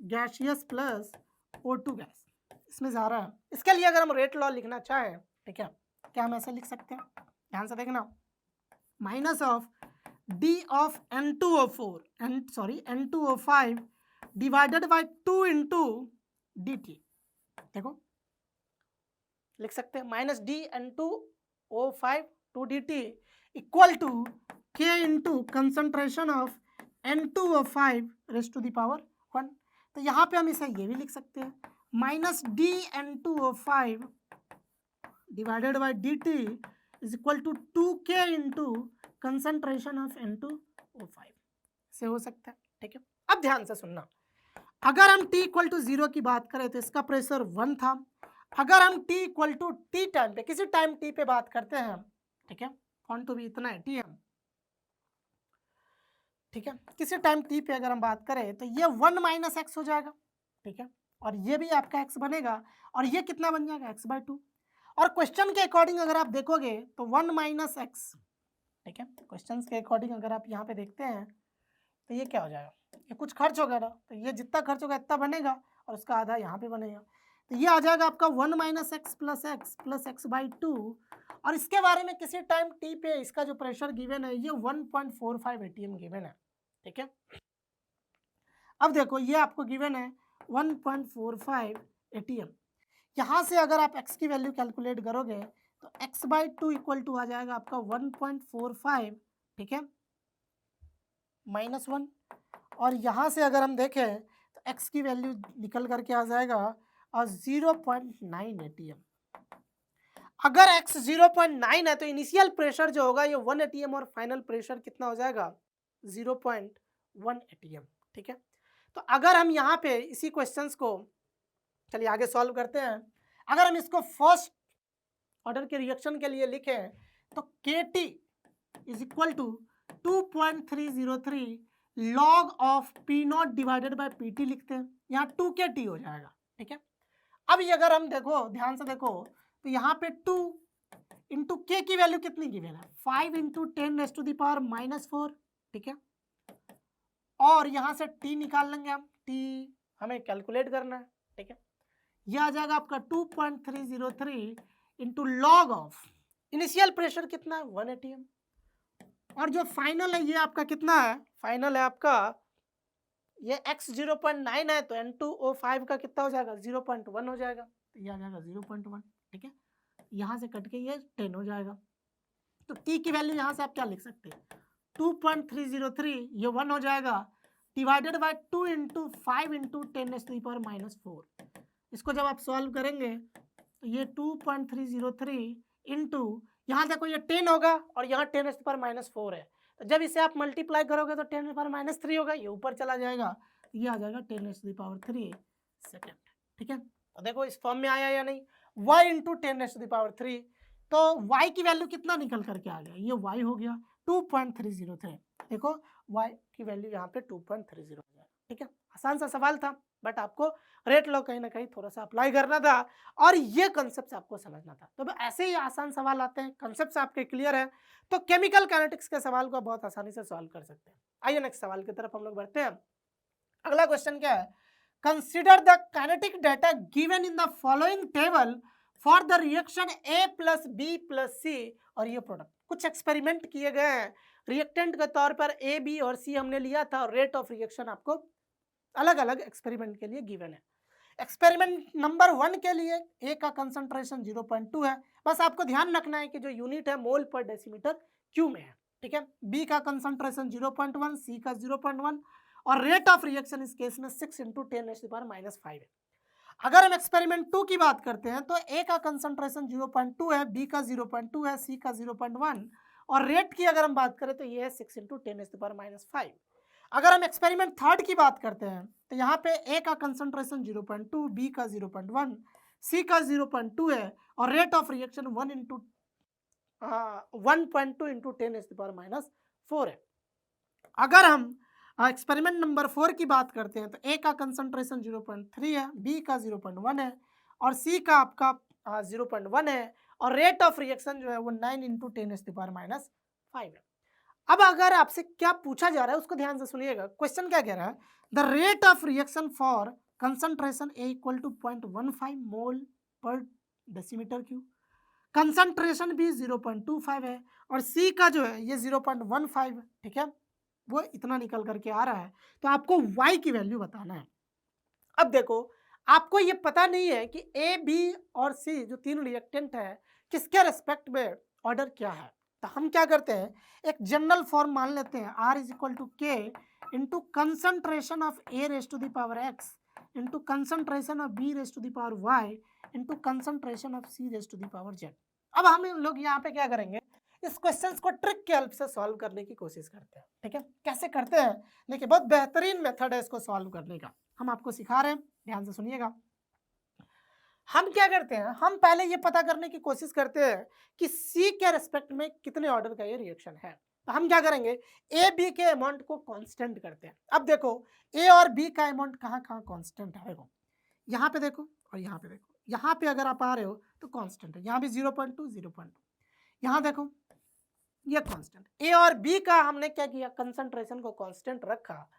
gaseous plus O2 gas, इसमें जा रहा है। इसके लिए अगर हम रेट लॉ लिखना चाहें, ठीक है, क्या हम ऐसे लिख सकते हैं, ध्यान से देखना, minus of d of N2O5 divided by 2 into dt। देखो लिख सकते हैं minus d(N2O5) 2dt equal to k into concentration of N2O5 raise to the power 1। तो यहाँ पे हम इसे ये भी लिख सकते हैं minus d(N2O5) divided by dt is equal to 2k into concentration of N2O5 से हो सकता है। ठीक है, अब ध्यान से सुनना, अगर हम t इक्वल टू 0 की बात करें तो इसका प्रेशर 1 था। अगर हम t equal to t time पे, किसी टाइम t पे बात करते हैं, ठीक है, फॉन्ट तो भी इतना है tm, ठीक है, किसी टाइम t पे अगर हम बात करें तो ये 1 माइनस एक्स हो जाएगा, ठीक है, और ये भी आपका x बनेगा और ये कितना बन जाएगा x/2। और क्वेश्चन के अकॉर्डिंग अगर आप देखोगे तो 1 माइनस एक्स, ठीक है, क्वेश्चन के अकॉर्डिंग अगर आप यहाँ पे देखते हैं तो ये क्या हो जाएगा, ये कुछ खर्च होगा ना, तो ये जितना खर्च होगा इतना बनेगा और उसका आधा यहाँ पे बनेगा, तो ये आ जाएगा आपका 1 माइनस एक्स प्लस x/2। और इसके बारे में किसी टाइम t पे इसका जो प्रेशर गिवन है ये 1.45 atm गिवन है। ठीक है, अब देखो ये आपको गिवन है 1.45 atm। यहाँ से अगर आप x की वैल्यू कैलकुलेट करोगे तो x/2 इक्वल टू आ जाएगा आपका 1.45, ठीक है, -1। और यहाँ से अगर हम देखें तो x की वैल्यू निकल करके आ जाएगा और 0.9 atm। अगर x 0.9 है तो इनिशियल प्रेशर जो होगा ये 1 atm और फाइनल प्रेशर कितना हो जाएगा 0.1 atm। ठीक है, तो अगर हम यहाँ पे इसी क्वेश्चंस को चलिए आगे सॉल्व करते हैं, अगर हम इसको फर्स्ट ऑर्डर के रिएक्शन के लिए लिखें तो KT is equal to 2.303 log of P0 divided by PT लिखते हैं, यहाँ 2KT हो जाएगा। ठीक है, अब ये अगर हम देखो ध्यान से देखो तो यहाँ पे 2 इंटू K की वैल्यू कितनी गिवन है 5 इंटू 10⁻⁻4। ठीक है, और यहाँ से T निकाल लेंगे हम, T हमें कैलकुलेट करना है। ठीक है, ये आ जाएगा आपका 2.303 into log of initial pressure कितना है 1 atm, और जो फाइनल है ये आपका कितना है, फाइनल है आपका ये x 0.9 है तो N2O5 का कितना हो जाएगा 0.1 हो जाएगा, तो ये आ जाएगा 0.1। ठीक है, यहाँ से कट के ये 10 हो जाएगा, तो t की वैल्यू यहाँ से आप क्या लिख सकते हैं 2.303 ये 1 हो जाएगा डिवाइडेड बाय 2 इंटू 5 इंटू 10⁻⁻4। इसको जब आप सॉल्व करेंगे तो ये 2.303 इंटू यहाँ देखो ये 10 होगा और यहाँ 10⁻⁻4 है, तो जब इसे आप मल्टीप्लाई करोगे तो 10⁻⁻3 होगा, ये ऊपर चला जाएगा, ये आ जाएगा 10⁻³ सेकेंड। ठीक है, तो देखो इस फॉर्म में आया या नहीं, y इंटू 10⁻3, तो y की वैल्यू कितना निकल करके आ गया, ये y हो गया 2.303। देखो y की वैल्यू यहाँ पे 2.30 हो गया। ठीक है, आसान सा सवाल था, बट आपको रेट लॉ कहीं ना कहीं थोड़ा सा अप्लाई करना था और ये कंसेप्ट आपको समझना था। तो ऐसे ही आसान सवाल आते हैं, कंसेप्ट आपके क्लियर है तो केमिकल काइनेटिक्स के सवाल को बहुत आसानी से सॉल्व कर सकते हैं। आइए नेक्स्ट सवाल की तरफ हम लोग बढ़ते हैं। अगला क्वेश्चन क्या है, consider the kinetic data given in the following table for the reaction A + B + C और ये प्रोडक्ट। कुछ एक्सपेरिमेंट किए गए हैं रिएक्टेंट के तौर पर ए, बी और सी हमने लिया था और रेट ऑफ रिएक्शन आपको अलग अलग एक्सपेरिमेंट के लिए गिवन है। एक्सपेरिमेंट नंबर 1 के लिए ए का कंसंट्रेशन 0.2 है, बस आपको ध्यान रखना है कि जो यूनिट है मोल पर डेसीमीटर क्यू में है, ठीक है। बी का कंसंट्रेशन 0.1, सी का 0.1 और रेट ऑफ रिएक्शन इस केस में 6 × 10⁻⁵ है। अगर हम एक्सपेरिमेंट 2 की बात करते हैं तो ए का कंसंट्रेशन 0.2 है, बी का 0.2 है, सी का 0.1 और रेट की अगर हम बात करें तो ये है 6 × 10⁻⁵। अगर हम एक्सपेरिमेंट 3 की बात करते हैं तो यहाँ पे ए का कंसंट्रेशन 0.2, बी का 0.1, सी का 0.2 है और रेट ऑफ रिएक्शन 1.2 × 10⁻⁴ है। अगर हम एक्सपेरिमेंट नंबर 4 की बात करते हैं तो ए का कंसंट्रेशन 0.3 है, बी का 0.1 है और सी का आपका 0.1 है और रेट ऑफ रिएक्शन जो है वो 9 × 10⁻⁵ है। अब अगर आपसे क्या पूछा जा रहा है उसको ध्यान से सुनिएगा। क्वेश्चन क्या कह रहा है, the rate of reaction for concentration A equal to 0.15 mole per decimetre cube, concentration भी 0.25 है और सी का जो है ये 0.15 है, ठीक है, वो इतना निकल करके आ रहा है। तो आपको y की वैल्यू बताना है। अब देखो आपको ये पता नहीं है कि ए, बी और सी जो तीन रिएक्टेंट है किसके रेस्पेक्ट में ऑर्डर क्या है, तो हम क्या करते हैं एक जनरल फॉर्म मान लेते हैं, R = K into concentration of A raised to the power X into concentration of B raised to the power Y into concentration of C raised to the power Z। अब हम लोग यहाँ पे क्या करेंगे, इस क्वेश्चंस को ट्रिक के हेल्प से सॉल्व करने की कोशिश करते हैं, ठीक है। कैसे करते हैं देखिए, बहुत बेहतरीन मेथड है इसको सॉल्व करने का, हम आपको सिखा रहे हैं, ध्यान से सुनिएगा। हम क्या करते हैं, हम पहले ये पता करने की कोशिश करते हैं कि सी के रेस्पेक्ट में कितने ऑर्डर का ये रिएक्शन है। तो हम क्या करेंगे, ए बी के अमाउंट को कांस्टेंट करते हैं। अब देखो ए और बी का अमाउंट कहाँ कहाँ कांस्टेंट है, देखो यहाँ पे देखो और यहाँ पे देखो, यहाँ पे अगर आप आ रहे हो तो कांस्टेंट है, यहाँ भी 0.2 0.2, यहाँ देखो ये कांस्टेंट। ए और बी का हमने क्या किया, कंसंट्रेशन को कांस्टेंट रखा।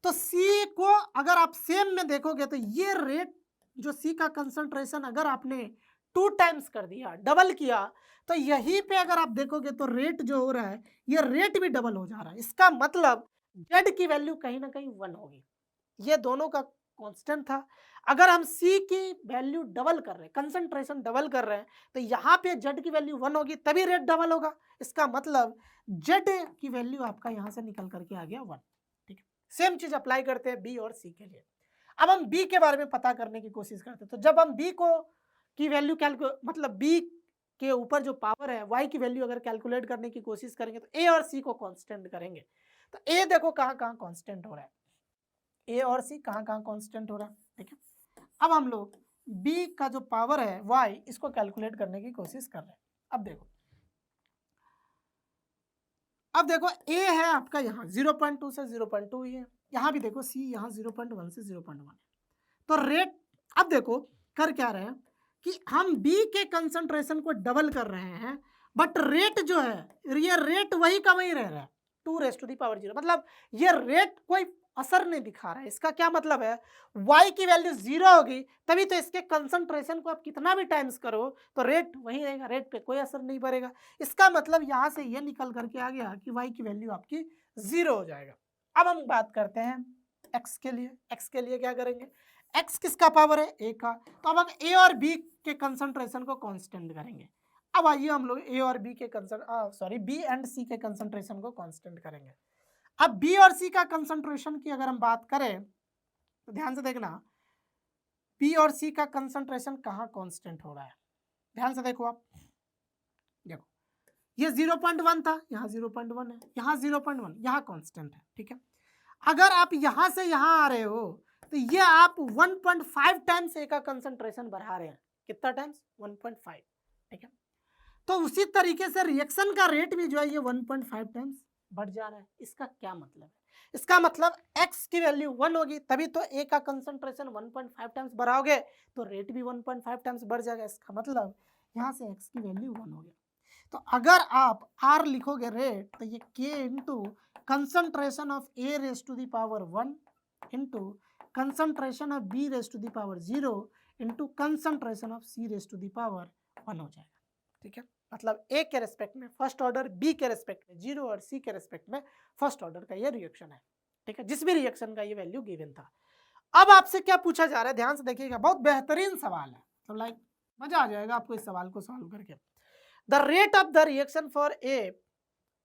तो सी को अगर आप सेम में देखोगे तो ये रेट जो सी का कंसंट्रेशन अगर आपने 2 टाइम्स कर दिया, डबल किया, तो यहीं पे अगर आप देखोगे तो रेट जो हो रहा है ये रेट भी डबल हो जा रहा है। इसका मतलब जेड की वैल्यू कहीं ना कहीं 1 होगी। ये दोनों का कांस्टेंट था। अगर हम सी की वैल्यू डबल कर रहे हैं, कंसंट्रेशन डबल कर रहे हैं, तो यहाँ पे जेड की वैल्यू 1 होगी, तभी रेट डबल होगा। इसका मतलब जेड की वैल्यू आपका यहाँ से निकल करके आ गया 1, ठीक है। सेम चीज अप्लाई करते हैं बी और सी के लिए। अब हम बी के बारे में पता करने की कोशिश करते हैं। तो जब हम बी को की वैल्यू मतलब बी के ऊपर जो पावर है वाई की वैल्यू अगर कैलकुलेट करने की कोशिश करेंगे तो ए और सी को कांस्टेंट करेंगे। तो ए देखो कहाँ कहाँ कांस्टेंट हो रहा है, ए और सी कहाँ कहाँ कांस्टेंट हो रहा है, ठीक है। अब हम लोग बी का जो पावर है वाई इसको कैलकुलेट करने की कोशिश कर रहे हैं। अब देखो ए है आपका यहाँ 0.2 से 0.2 ही है, यहाँ भी देखो सी यहाँ 0.1 से 0.1 है। तो रेट अब देखो कर क्या रहे हैं कि हम बी के कंसंट्रेशन को डबल कर रहे हैं, बट रेट जो है ये रेट वही का वही रह रहा है 2⁻⁴। मतलब ये रेट कोई असर नहीं दिखा रहा है। इसका क्या मतलब है, y की वैल्यू 0 होगी तभी तो इसके कंसंट्रेशन को आप कितना भी टाइम्स करो तो रेट वही रहेगा, रेट पे कोई असर नहीं पड़ेगा। इसका मतलब यहाँ से ये निकल करके आ गया कि y की वैल्यू आपकी 0 हो जाएगा। अब हम बात करते हैं x के लिए। x के लिए क्या करेंगे, x किसका पावर है, a का, तो अब हम a और b के कंसंट्रेशन को कांस्टेंट करेंगे। अब आइए हम लोग a और b के b एंड c के कंसंट्रेशन को कांस्टेंट करेंगे। अब बी और सी का कंसंट्रेशन की अगर हम बात करें तो ध्यान से देखना, बी और सी का कंसंट्रेशन कहाँ कांस्टेंट हो रहा है, ध्यान से देखो। आप देखो ये 0.1 था, यहाँ 0.1 है, यहाँ 0.1, यहाँ कांस्टेंट है, ठीक है। अगर आप यहाँ से यहाँ आ रहे हो तो ये आप 1.5 टाइम्स ए का कंसंट्रेशन बढ़ा रहे हैं। कितना टाइम्स, 1.5, ठीक है। तो उसी तरीके से रिएक्शन का रेट भी जो है ये 1.5 टाइम्स बढ़ जा रहा है। इसका क्या मतलब है, इसका मतलब x की वैल्यू 1 होगी तभी तो a का कंसंट्रेशन 1.5 टाइम्स बढ़ाओगे तो रेट भी 1.5 टाइम्स बढ़ जाएगा। इसका मतलब यहाँ से x की वैल्यू 1 हो गया। तो अगर आप r लिखोगे रेट तो ये k into concentration of a raise to the power 1 into concentration of b raise to the power 0 into concentration of c raise to the power 1 हो जाएगा, ठीक है। मतलब ए के रेस्पेक्ट में फर्स्ट ऑर्डर, बी के रेस्पेक्ट में जीरो और सी के रेस्पेक्ट में फर्स्ट ऑर्डर का ये रिएक्शन है, ठीक है, जिस भी रिएक्शन का ये वैल्यू गिवन था। अब आपसे क्या पूछा जा रहा है, ध्यान से देखिएगा, बहुत बेहतरीन सवाल है, तो लाइक मजा आ जाएगा आपको इस सवाल को सॉल्व करके। The rate of the reaction for a,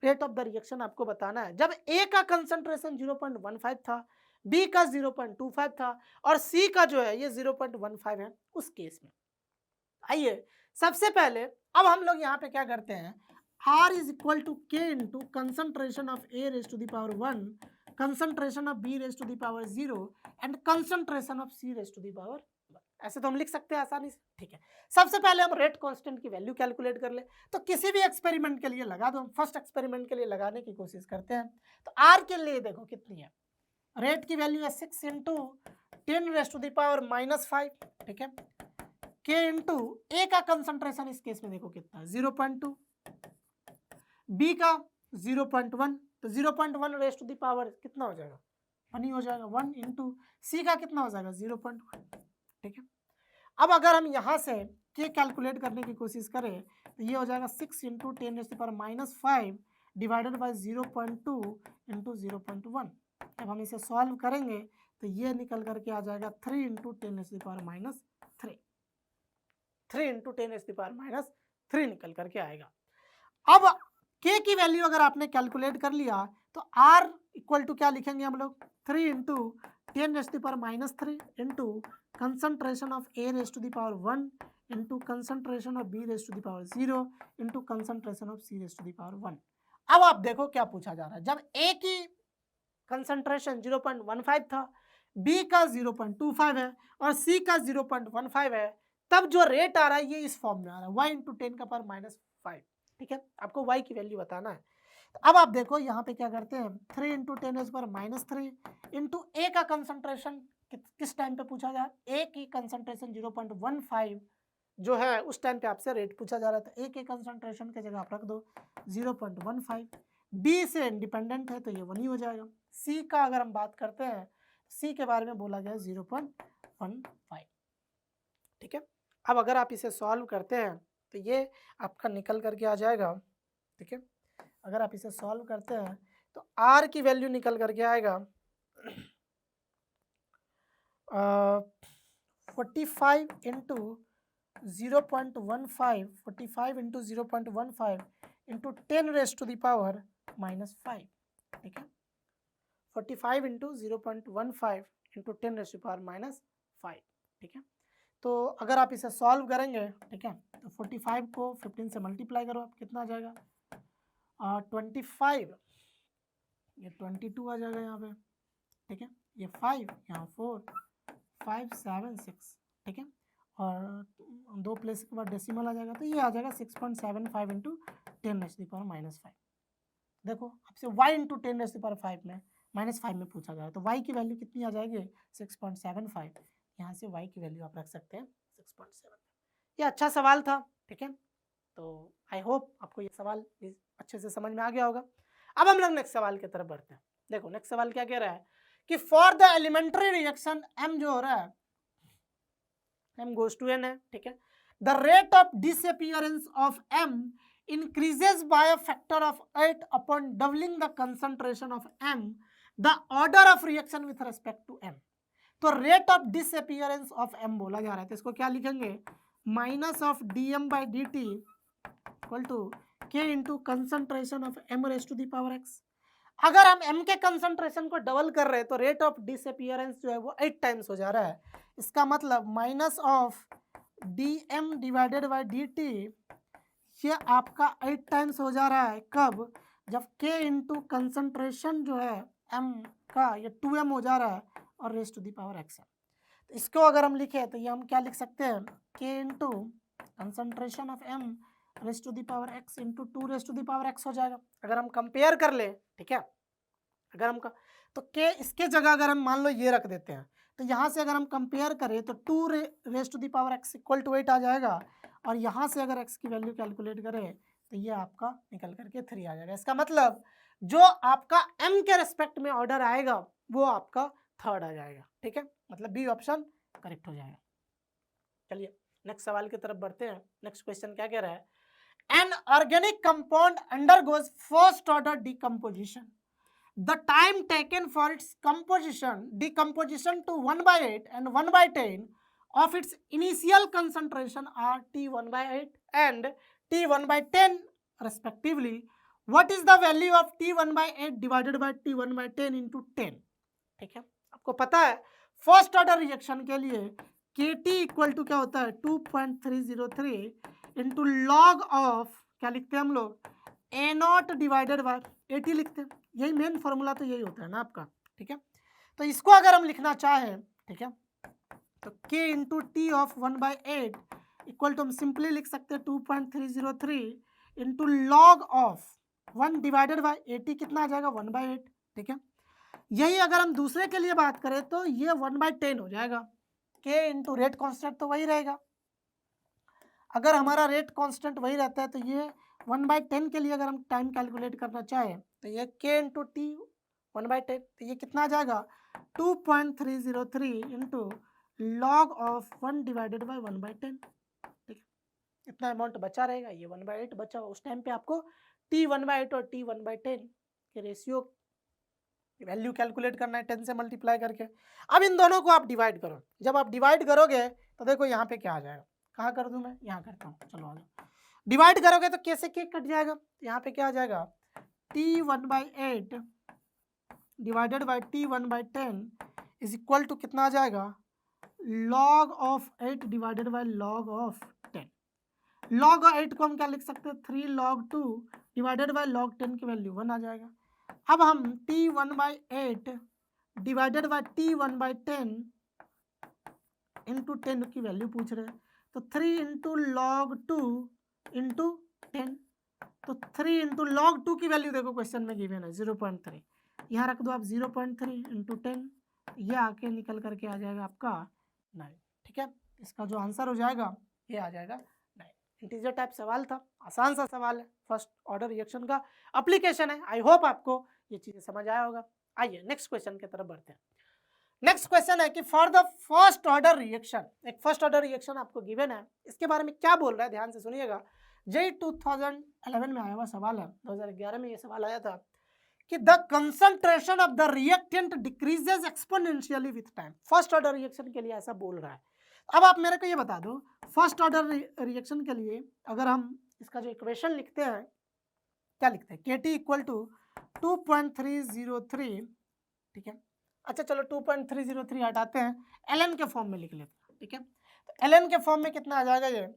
rate of the reaction आपको बताना है जब ए का कंसंट्रेशन 0.15 था, बी का 0.25 था और सी का जो है ये 0.15 है, उस केस में। आइए सबसे पहले अब हम लोग यहाँ पे क्या करते हैं, R is equal to K into concentration of A raise to the power 1, concentration of B raise to the power 0 and concentration of C raise to the power 1। ऐसे तो हम लिख सकते हैं आसानी से, ठीक है। सबसे पहले हम रेट कांस्टेंट की वैल्यू कैलकुलेट कर ले, तो किसी भी एक्सपेरिमेंट के लिए लगा दो, हम फर्स्ट एक्सपेरिमेंट के लिए लगाने की कोशिश करते हैं। तो R के लिए देखो कितनी है, रेट की वैल्यू है 6 into 10 raise to the power -5, ठीक है। के इंटू ए का कंसंट्रेशन इस केस में देखो कितना है 0.2, बी का 0.1, तो 0.1 रेज टू द पावर कितना हो जाएगा 1 ही हो जाएगा, 1 इंटू सी का कितना हो जाएगा 0.1, ठीक है। अब अगर हम यहाँ से के कैलकुलेट करने की कोशिश करें तो ये हो जाएगा 6 into 10 raise to the power -5 divided by 0.2 into 0.1। जब हम इसे सॉल्व करेंगे तो ये निकल करके आ जाएगा 3 into 10 raise to the power -3, 3 into 10 raise to the power -3 निकल करके आएगा। अब k की वैल्यू अगर आपने कैलकुलेट कर लिया तो r इक्वल टू क्या लिखेंगे हम लोग, 3 into 10 raise to the power -3 into concentration of a raise to the power 1 into concentration of b raise to the power 0 into concentration of c raise to the power 1। अब आप देखो क्या पूछा जा रहा है, जब a की कंसंट्रेशन 0.15 था, b का 0.25 है और c का 0.15 है, तब जो रेट आ रहा है ये इस फॉर्म में आ रहा है y इंटू 10 का पावर -5, ठीक है। आपको y की वैल्यू बताना है। तो अब आप देखो यहाँ पे क्या करते हैं, 3 इंटू 10 रेज पर -3 इंटू ए का कंसंट्रेशन किस टाइम पे पूछा जा रहा है, ए की कंसंट्रेशन 0.15 जो है उस टाइम पे आपसे रेट पूछा जा रहा था, ए के कंसंट्रेशन की जगह आप रख दो 0.15, बी से इंडिपेंडेंट है तो ये 1 ही हो जाएगा। सी का अगर हम बात करते हैं, सी के बारे में बोला गया 0.15, ठीक है। अब अगर आप इसे सॉल्व करते हैं तो ये आपका निकल करके आ जाएगा, ठीक है। अगर आप इसे सॉल्व करते हैं तो R की वैल्यू निकल करके आएगा 45 into 0.15, 45 into 0.15 into 10 raise to the power -5, ठीक है। 45 into 0.15 into 10 raise to power -5, ठीक है। तो अगर आप इसे सॉल्व करेंगे, ठीक है, तो 45 को 15 से मल्टीप्लाई करो, आप कितना आ जाएगा 25, ये 22 आ जाएगा यहाँ पे, ठीक है। ये 5 यहाँ 4 5 7 6, ठीक है, और 2 प्लेस के बाद डेसिमल आ जाएगा तो ये आ जाएगा 6.75 into 10 raise to the power -5। देखो आपसे y into 10 raise to the power 5 में -5 में पूछा जा रहा है, तो y की वैल्यू कितनी आ जाएगी 6.75, यहाँ से y की वैल्यू आप रख सकते हैं 6.7। ये अच्छा सवाल था, ठीक है। तो आई होप आपको ये सवाल अच्छे से समझ में आ गया होगा। अब हम लोग नेक्स्ट सवाल की तरफ बढ़ते हैं। देखो नेक्स्ट सवाल क्या कह रहा है कि for the elementary reaction m जो हो रहा है m गोज टू n है, ठीक है। The rate of disappearance of m increases by a factor of 8 upon doubling the concentration of m, the order of reaction with respect to m। तो rate of disappearance of m बोला जा रहा है, तो इसको क्या लिखेंगे minus of dm by dt equal to k into concentration of m raise to the power x। अगर हम m के कंसंट्रेशन को डबल कर रहे हैं तो रेट ऑफ डिसअपीयरेंस जो है वो 8 टाइम्स हो जा रहा है। इसका मतलब minus of dm divided by dt ये आपका 8 टाइम्स हो जा रहा है, कब, जब k इंटू कंसंट्रेशन जो है m का ये 2m हो जा रहा है और raise to the power x है। तो इसको अगर हम लिखे तो ये हम क्या लिख सकते हैं k into concentration of m raise to the power x into 2 raise to the power x हो जाएगा। अगर हम कंपेयर कर ले, ठीक है, अगर हम तो k इसके जगह अगर हम मान लो ये रख देते हैं तो यहाँ से अगर हम कंपेयर करें तो 2 raise to the power x equal to 8 आ जाएगा, और यहाँ से अगर x की वैल्यू कैलकुलेट करें तो ये आपका निकल करके 3 आ जाएगा। इसका मतलब जो आपका m के रेस्पेक्ट में ऑर्डर आएगा वो आपका थर्ड आ जाएगा, ठीक है, मतलब बी ऑप्शन करेक्ट हो जाएगा। चलिए नेक्स्ट सवाल की तरफ बढ़ते हैं। नेक्स्ट क्वेश्चन क्या कह रहा है, An organic compound undergoes first order decomposition. The time taken for its decomposition to 1/8 and 1/10 of its initial concentration are T1/8 and T1/10 respectively. What is the value of T1/8 divided by T1/10 into 10? ठीक है, आपको पता है first order reaction के लिए KT equal to क्या होता है 2.303 इंटू लॉग ऑफ क्या लिखते हैं हम लोग A0 डिवाइडेड बाय AT लिखते हैं। यही मेन फॉर्मूला तो यही होता है ना आपका, ठीक है। तो इसको अगर हम लिखना चाहें, ठीक है, तो K into T of 1/8 equal to हम सिंपली लिख सकते हैं 2.303 into log of 1 divided by AT कितना आ जाएगा 1/8, ठीक है। यही अगर हम दूसरे के लिए बात करें तो ये 1/10 हो जाएगा। K इंटू रेट कॉन्स्टेंट तो वही रहेगा। अगर हमारा रेट कांस्टेंट वही रहता है तो ये 1/10 के लिए अगर हम टाइम कैलकुलेट करना चाहें तो ये K इंटू टी 1/10, तो ये कितना आ जाएगा 2.303 into log of 1 divided bye 1/10, ठीक है। इतना अमाउंट बचा रहेगा, ये 1/8 बचा। उस टाइम पे आपको T 1/8 और T 1/10 के रेशियो वैल्यू कैलकुलेट करना है 10 से मल्टीप्लाई करके। अब इन दोनों को आप डिवाइड करो। जब आप डिवाइड करोगे तो देखो यहाँ पे क्या आ जाएगा, कहाँ कर दूं मैं, यहाँ करता हूँ, चलो आ जाओ। डिवाइड करोगे तो कैसे केक कट जाएगा, यहाँ पे क्या आ जाएगा T1/8 divided by T1/10 is equal to कितना आ जाएगा log of 8 divided by log of 10। Log 8 को हम क्या लिख सकते हैं 3 log 2 डिवाइडेड बाई log 10 की वैल्यू 1 आ जाएगा। अब हम T1/8 divided by T1/10 into 10 की वैल्यू पूछ रहे हैं, तो 3 इंटू log 2 इंटू 10, तो 3 इंटू log 2 की वैल्यू देखो क्वेश्चन में गिवन है 0.3, यहाँ रख दो आप 0.3 इंटू 10, ये आके निकल करके आ जाएगा आपका 9, ठीक है। इसका जो आंसर हो जाएगा ये आ जाएगा 9। इंटीजर टाइप सवाल था, आसान सा सवाल है, फर्स्ट ऑर्डर रिएक्शन का एप्लीकेशन है। आई होप आपको ये चीजें समझ आया होगा। आइए नेक्स्ट क्वेश्चन की तरफ बढ़ते हैं। नेक्स्ट क्वेश्चन है कि for the first order reaction, एक फर्स्ट ऑर्डर रिएक्शन आपको गिवन है, इसके बारे में क्या बोल रहा है ध्यान से सुनिएगा। जेई 2011 में आया हुआ सवाल है, 2011 में ये सवाल आया था कि the concentration of the reactant decreases exponentially with time. First order reaction के लिए ऐसा बोल रहा है। अब आप मेरे को ये बता दो फर्स्ट ऑर्डर रिएक्शन के लिए अगर हम इसका जो इक्वेशन लिखते हैं क्या लिखते हैं KT इक्वल टू 2.303, ठीक है। अच्छा चलो 2.303 हटाते हैं, ln के फॉर्म में लिख लेते हैं, ठीक है। तो ln के फॉर्म में कितना आ जाएगा ये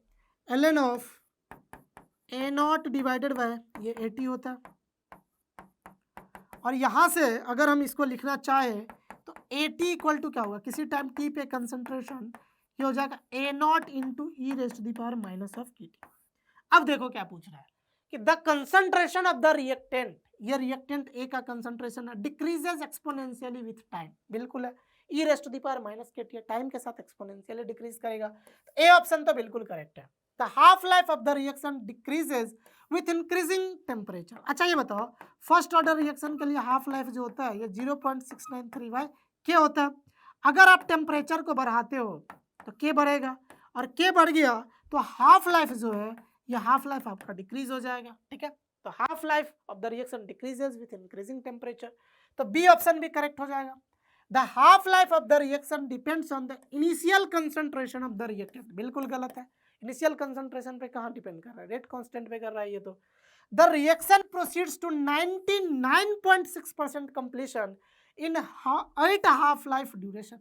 ln of A0 divided by ये 80 होता है, और यहाँ से अगर हम इसको लिखना चाहें तो AT इक्वल टू क्या होगा किसी टाइम t पे कंसंट्रेशन ये हो जाएगा A0 into e raise to the power minus of KT। अब देखो क्या पूछ रहा है कि the concentration of the reactant, ये रिएक्टेंट ए का कंसंट्रेशन है, डिक्रीजेस एक्सपोनेंशियली विथ टाइम, बिल्कुल है, e raise to the power minus KT time के साथ एक्सपोनेंशियली डिक्रीज करेगा, तो ए ऑप्शन तो बिल्कुल करेक्ट है। The half life of the reaction decreases with increasing temperature. अच्छा ये बताओ फर्स्ट ऑर्डर रिएक्शन के लिए हाफ लाइफ जो होता है ये 0.693 क्या होता है। अगर आप टेम्परेचर को बढ़ाते हो तो के बढ़ेगा, और के बढ़ गया तो हाफ लाइफ जो है ये हाफ लाइफ आपका डिक्रीज हो जाएगा, ठीक है। तो half life of the reaction decreases with increasing temperature, तो बी ऑप्शन भी करेक्ट हो जाएगा। The half life of the reaction depends on the initial concentration of the reactant, बिल्कुल गलत है। इनिशियल कंसंट्रेशन पे कहाँ डिपेंड कर रहा है, रेट कांस्टेंट पे कर रहा है ये तो। The reaction proceeds to 99.6% completion in 8 half life duration.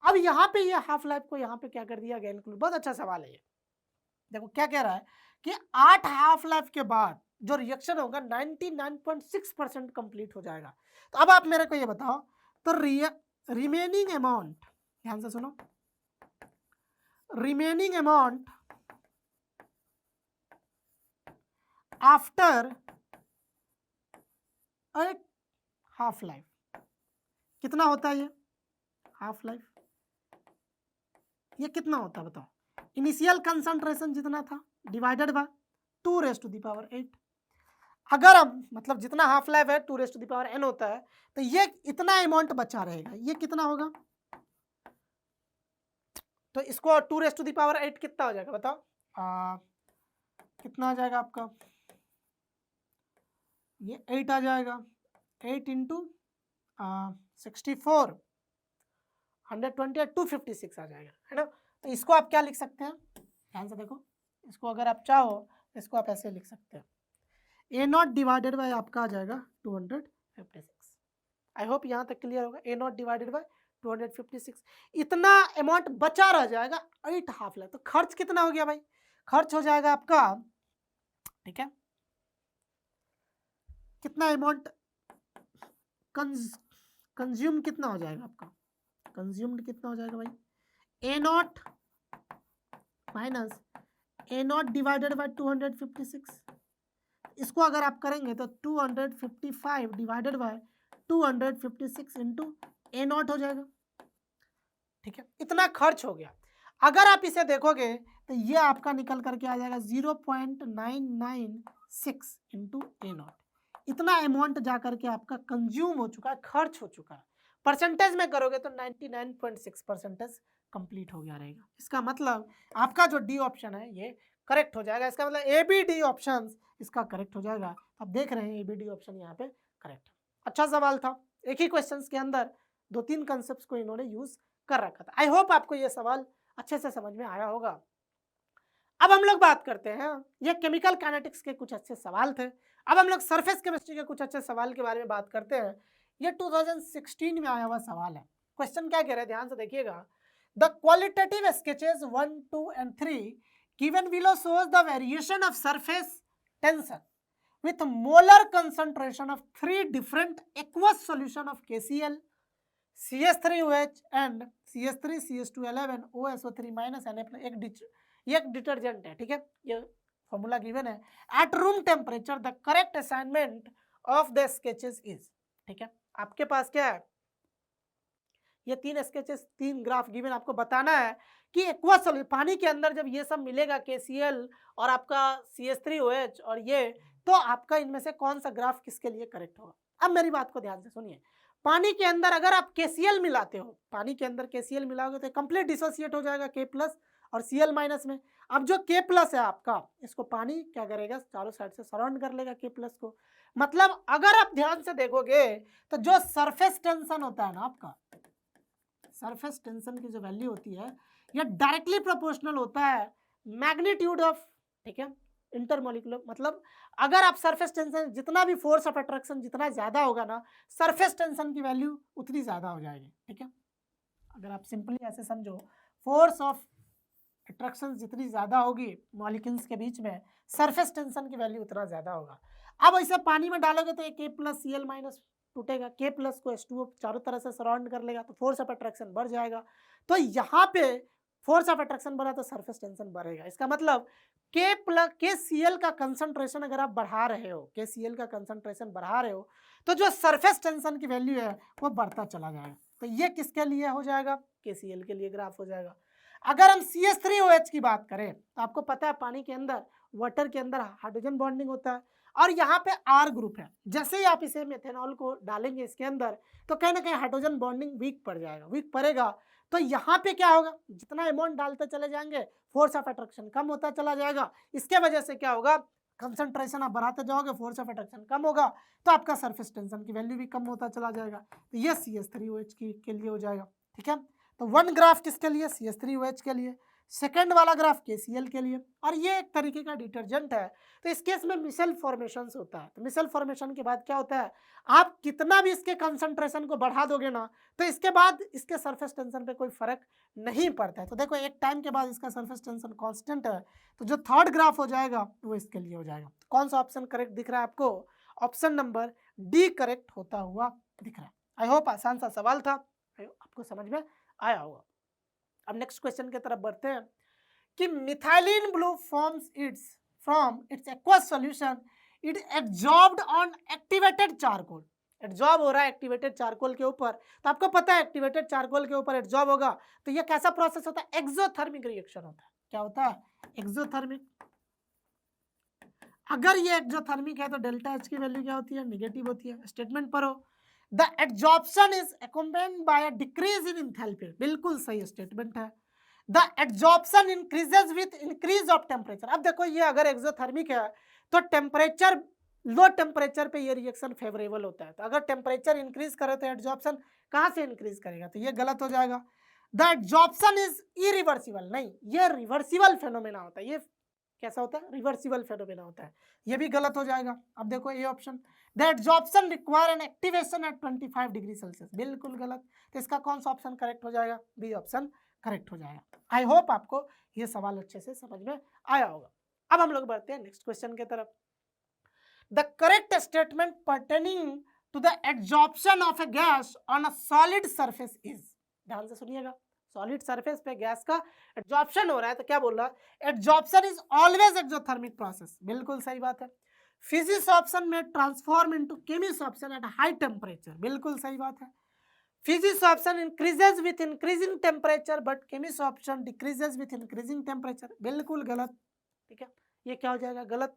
अब यहाँ पे ये हाफ लाइफ को यहाँ पे क्या कर दिया गया इंक्लूड, बहुत अच्छा सवाल है ये। देखो क्या कह रहा है कि 8 हाफ लाइफ के बाद जो रिएक्शन होगा 99.6% कंप्लीट हो जाएगा। तो अब आप मेरे को ये बताओ तो रिमेनिंग अमाउंट, ध्यान से सुनो, remaining amount after half life कितना होता है, ये हाफ लाइफ ये कितना होता है बताओ। इनिशियल कंसंट्रेशन जितना था divided by 2 raise to the power 8। अगर हम मतलब जितना हाफ लाइफ है 2 raise to the power n होता है, तो ये इतना अमाउंट बचा रहेगा, ये कितना होगा, तो इसको 2 रेज़ टू द पावर 8 कितना हो जाएगा बताओ, कितना आ जाएगा आपका, ये 8 आ जाएगा, 8 इंटू 64 120 या 256 आ जाएगा, है ना। तो इसको आप क्या लिख सकते हैं, ध्यान से देखो, इसको अगर आप चाहो इसको आप ऐसे लिख सकते हैं, ए नॉट डिवाइडेड बाय आपका आ जाएगा 256। आई होप यहाँ तक क्लियर होगा। ए नॉट डिवाइडेड बाय 256, इतना अमाउंट बचा रह जाएगा 8.5 लाख। तो खर्च कितना हो गया भाई, खर्च हो जाएगा आपका, ठीक है, कितना अमाउंट कंज्यूम कितना हो जाएगा आपका, कंज्यूम्ड कितना हो जाएगा भाई, A naught minus A naught divided by 256। इसको अगर आप करेंगे तो 255 divided by 256 into A naught हो जाएगा, ठीक है, इतना खर्च हो गया। अगर आप इसे देखोगे तो ये आपका निकल करके आ जाएगा 0.996 इंटू ए नॉट। इतना अमाउंट जा करके आपका कंज्यूम हो चुका है, खर्च हो चुका है। परसेंटेज में करोगे तो 99.6% कंप्लीट हो गया रहेगा। इसका मतलब आपका जो डी ऑप्शन है ये करेक्ट हो जाएगा। इसका मतलब ए बी डी ऑप्शन इसका करेक्ट हो जाएगा। आप देख रहे हैं ए बी डी ऑप्शन यहाँ पे करेक्ट है। अच्छा सवाल था, एक ही क्वेश्चन के अंदर 2-3 कंसेप्ट को इन्होंने यूज कर रखा था। आई होप आपको ये सवाल अच्छे से समझ में आया होगा। अब हम लोग बात करते हैं, ये केमिकल काइनेटिक्स के कुछ अच्छे सवाल थे। अब हम लोग सरफेस केमिस्ट्री के कुछ अच्छे सवाल के बारे में बात करते हैं। ये 2016 में आया हुआ सवाल है। क्वेश्चन क्या कह रहे हैं, ध्यान से देखिएगा। The qualitative sketches 1, 2 and 3 given below shows the variation of surface tension with molar concentration of 3 different aqueous solution of KCl, CH3OH and CH3 CH211 OSO3 minus Na+। एक डिटर्जेंट है, ठीक है, ये फॉर्मूला गिवन है। At room temperature the correct assignment of the sketches is, ठीक है, आपके पास क्या है, ये 3 स्केचेस 3 ग्राफ गिवन, आपको बताना है कि एक्वा सॉल्यूशन पानी के अंदर जब ये सब मिलेगा KCl और आपका CH3OH और ये, तो आपका इनमें से कौन सा ग्राफ किसके लिए करेक्ट होगा। अब मेरी बात को ध्यान से सुनिए, पानी के अंदर अगर आप KCl मिलाते हो, पानी के अंदर KCl मिलाओगे तो कंप्लीट डिसोसिएट हो जाएगा K+ और Cl- में। अब जो K+ है आपका, इसको पानी क्या करेगा, चारों साइड से सराउंड कर लेगा K+ को। मतलब अगर आप ध्यान से देखोगे तो जो सरफेस टेंशन होता है ना आपका, सरफेस टेंशन की जो वैल्यू होती है ये डायरेक्टली प्रोपोर्शनल होता है मैग्नीट्यूड ऑफ, ठीक है, इंटरमोलिकुलर। मतलब अगर आप सरफेस टेंशन, जितना भी फोर्स ऑफ अट्रैक्शन जितना ज्यादा होगा ना, सरफेस टेंशन की वैल्यू उतनी ज्यादा हो जाएगी, ठीक है। अगर आप सिंपली ऐसे समझो, फोर्स ऑफ अट्रैक्शन जितनी ज्यादा होगी मॉलिक्यूल्स के बीच में, सरफेस टेंशन की वैल्यू उतना ज्यादा होगा। अब इसे पानी में डालोगे तो ये K+ Cl- टूटेगा, K+ को H2O चारों तरह से सराउंड कर लेगा, तो फोर्स ऑफ अट्रैक्शन बढ़ जाएगा। तो यहाँ पे फोर्स ऑफ अट्रैक्शन बढ़ा तो सरफेस टेंशन बढ़ेगा। इसका मतलब KCl का कंसंट्रेशन अगर आप बढ़ा रहे हो, KCl का कंसंट्रेशन बढ़ा रहे हो, तो जो सरफेस टेंशन की वैल्यू है वो बढ़ता चला जाएगा। तो ये किसके लिए हो जाएगा, KCl के लिए ग्राफ हो जाएगा। अगर हम CH3OH की बात करें तो आपको पता है पानी के अंदर, वाटर के अंदर हाइड्रोजन बॉन्डिंग होता है और यहाँ पे R ग्रुप है। जैसे ही आप इसे मेथेनॉल को डालेंगे इसके अंदर, तो कहीं ना कहीं हाइड्रोजन बॉन्डिंग वीक पड़ जाएगा, वीक पड़ेगा। तो यहाँ पे क्या होगा, जितना अमाउंट डालते चले जाएंगे फोर्स ऑफ अट्रैक्शन कम होता चला जाएगा। इसके वजह से क्या होगा, कंसंट्रेशन आप बढ़ाते जाओगे, फोर्स ऑफ अट्रैक्शन कम होगा, तो आपका सरफेस टेंशन की वैल्यू भी कम होता चला जाएगा। तो ये CH3OH के लिए हो जाएगा, ठीक है। तो 1 ग्राफ किसके लिए, CH3OH के लिए, सेकेंड वाला ग्राफ KCl के लिए। और ये एक तरीके का डिटर्जेंट है। तो इस केस में मिसल फॉर्मेशन होता है। तो मिसल फॉर्मेशन के बाद क्या होता है, आप कितना भी इसके कंसंट्रेशन को बढ़ा दोगे ना, तो इसके बाद इसके सरफेस टेंशन पे कोई फर्क नहीं पड़ता है। तो देखो एक टाइम के बाद इसका सरफेस टेंशन कांस्टेंट है, तो जो थर्ड ग्राफ हो जाएगा वो इसके लिए हो जाएगा। कौन सा ऑप्शन करेक्ट दिख रहा है आपको, ऑप्शन नंबर डी करेक्ट होता हुआ दिख रहा है। आई होप आसान सा सवाल था, आपको समझ में आया होगा। अब नेक्स्ट क्वेश्चन की तरफ बढ़ते हैं कि methylene blue forms it's from its aqueous solution, it absorbed on activated charcoal. Absorb हो रहा है एक्टिवेटेड चारकोल के ऊपर। तो आपको पता है एक्टिवेटेड चारकोल के ऊपर एब्जॉर्ब होगा, तो ये कैसा प्रोसेस होता है, एक्सोथर्मिक रिएक्शन होता है। क्या होता है, एक्सोथर्मिक। अगर ये एक्सोथर्मिक है तो डेल्टा H की वैल्यू क्या होती है, निगेटिव होती है। स्टेटमेंट पर हो, the absorption is accompanied by a decrease in enthalpy. बिल्कुल सही स्टेटमेंट है। The adsorption increases with increase of temperature. अब देखो ये अगर एक्सोथर्मिक है तो टेम्परेचर, लो टेम्परेचर पे ये रिएक्शन फेवरेबल होता है, तो अगर टेम्परेचर इंक्रीज करे तो एड्जॉर्प्शन कहाँ से इंक्रीज करेगा, तो ये गलत हो जाएगा। द एड्जॉर्प्शन इज इरिवर्सिबल, नहीं ये रिवर्सिबल फेनोमेना होता है, ये कैसा होता है, रिवर्सिबल फेनोमेना होता है, ये भी गलत हो जाएगा। अब देखो ये option, the adsorption require an activation at 25 degree Celsius, बिल्कुल गलत। तो इसका कौन सा ऑप्शन करेक्ट हो जाएगा, बी ऑप्शन करेक्ट हो जाएगा। आई होप आपको ये सवाल अच्छे से समझ में आया होगा। अब हम लोग बढ़ते हैं नेक्स्ट क्वेश्चन की तरफ। The correct statement pertaining to the adsorption of a gas on a solid surface is, ध्यान से सुनिएगा, सॉलिड सरफेस पे गैस का एड्जॉर्प्शन हो रहा है तो क्या बोल रहा है, adsorption is always exothermic process, बिल्कुल सही बात है। फिजिक्स ऑप्शन में transform into chemisorption at high temperature, बिल्कुल सही बात है। Physisorption increases with increasing temperature but chemisorption decreases with increasing temperature, बिल्कुल गलत। ठीक है, ये क्या हो जाएगा, गलत।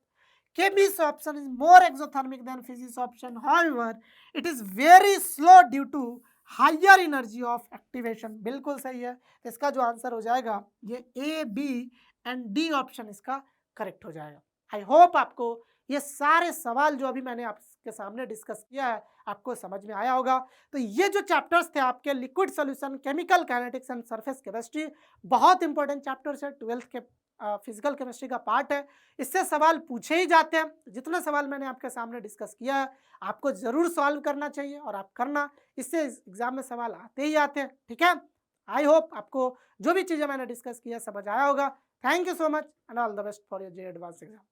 Chemisorption is more exothermic than physisorption, however it is very slow due to higher energy of activation, बिल्कुल सही है। तो इसका जो आंसर हो जाएगा ये ए, बी एंड डी ऑप्शन इसका करेक्ट हो जाएगा। आई होप आपको ये सारे सवाल जो अभी मैंने आपके सामने डिस्कस किया है आपको समझ में आया होगा। तो ये जो चैप्टर्स थे आपके liquid solution, chemical kinetics and surface chemistry, बहुत इंपॉर्टेंट चैप्टर्स है, 12th के फिजिकल केमिस्ट्री का पार्ट है, इससे सवाल पूछे ही जाते हैं। जितने सवाल मैंने आपके सामने डिस्कस किया है आपको ज़रूर सॉल्व करना चाहिए और आप करना, इससे एग्जाम में सवाल आते ही आते हैं। ठीक है, आई होप आपको जो भी चीज़ें मैंने डिस्कस किया समझ आया होगा। Thank you so much and all the best for your J advance exam.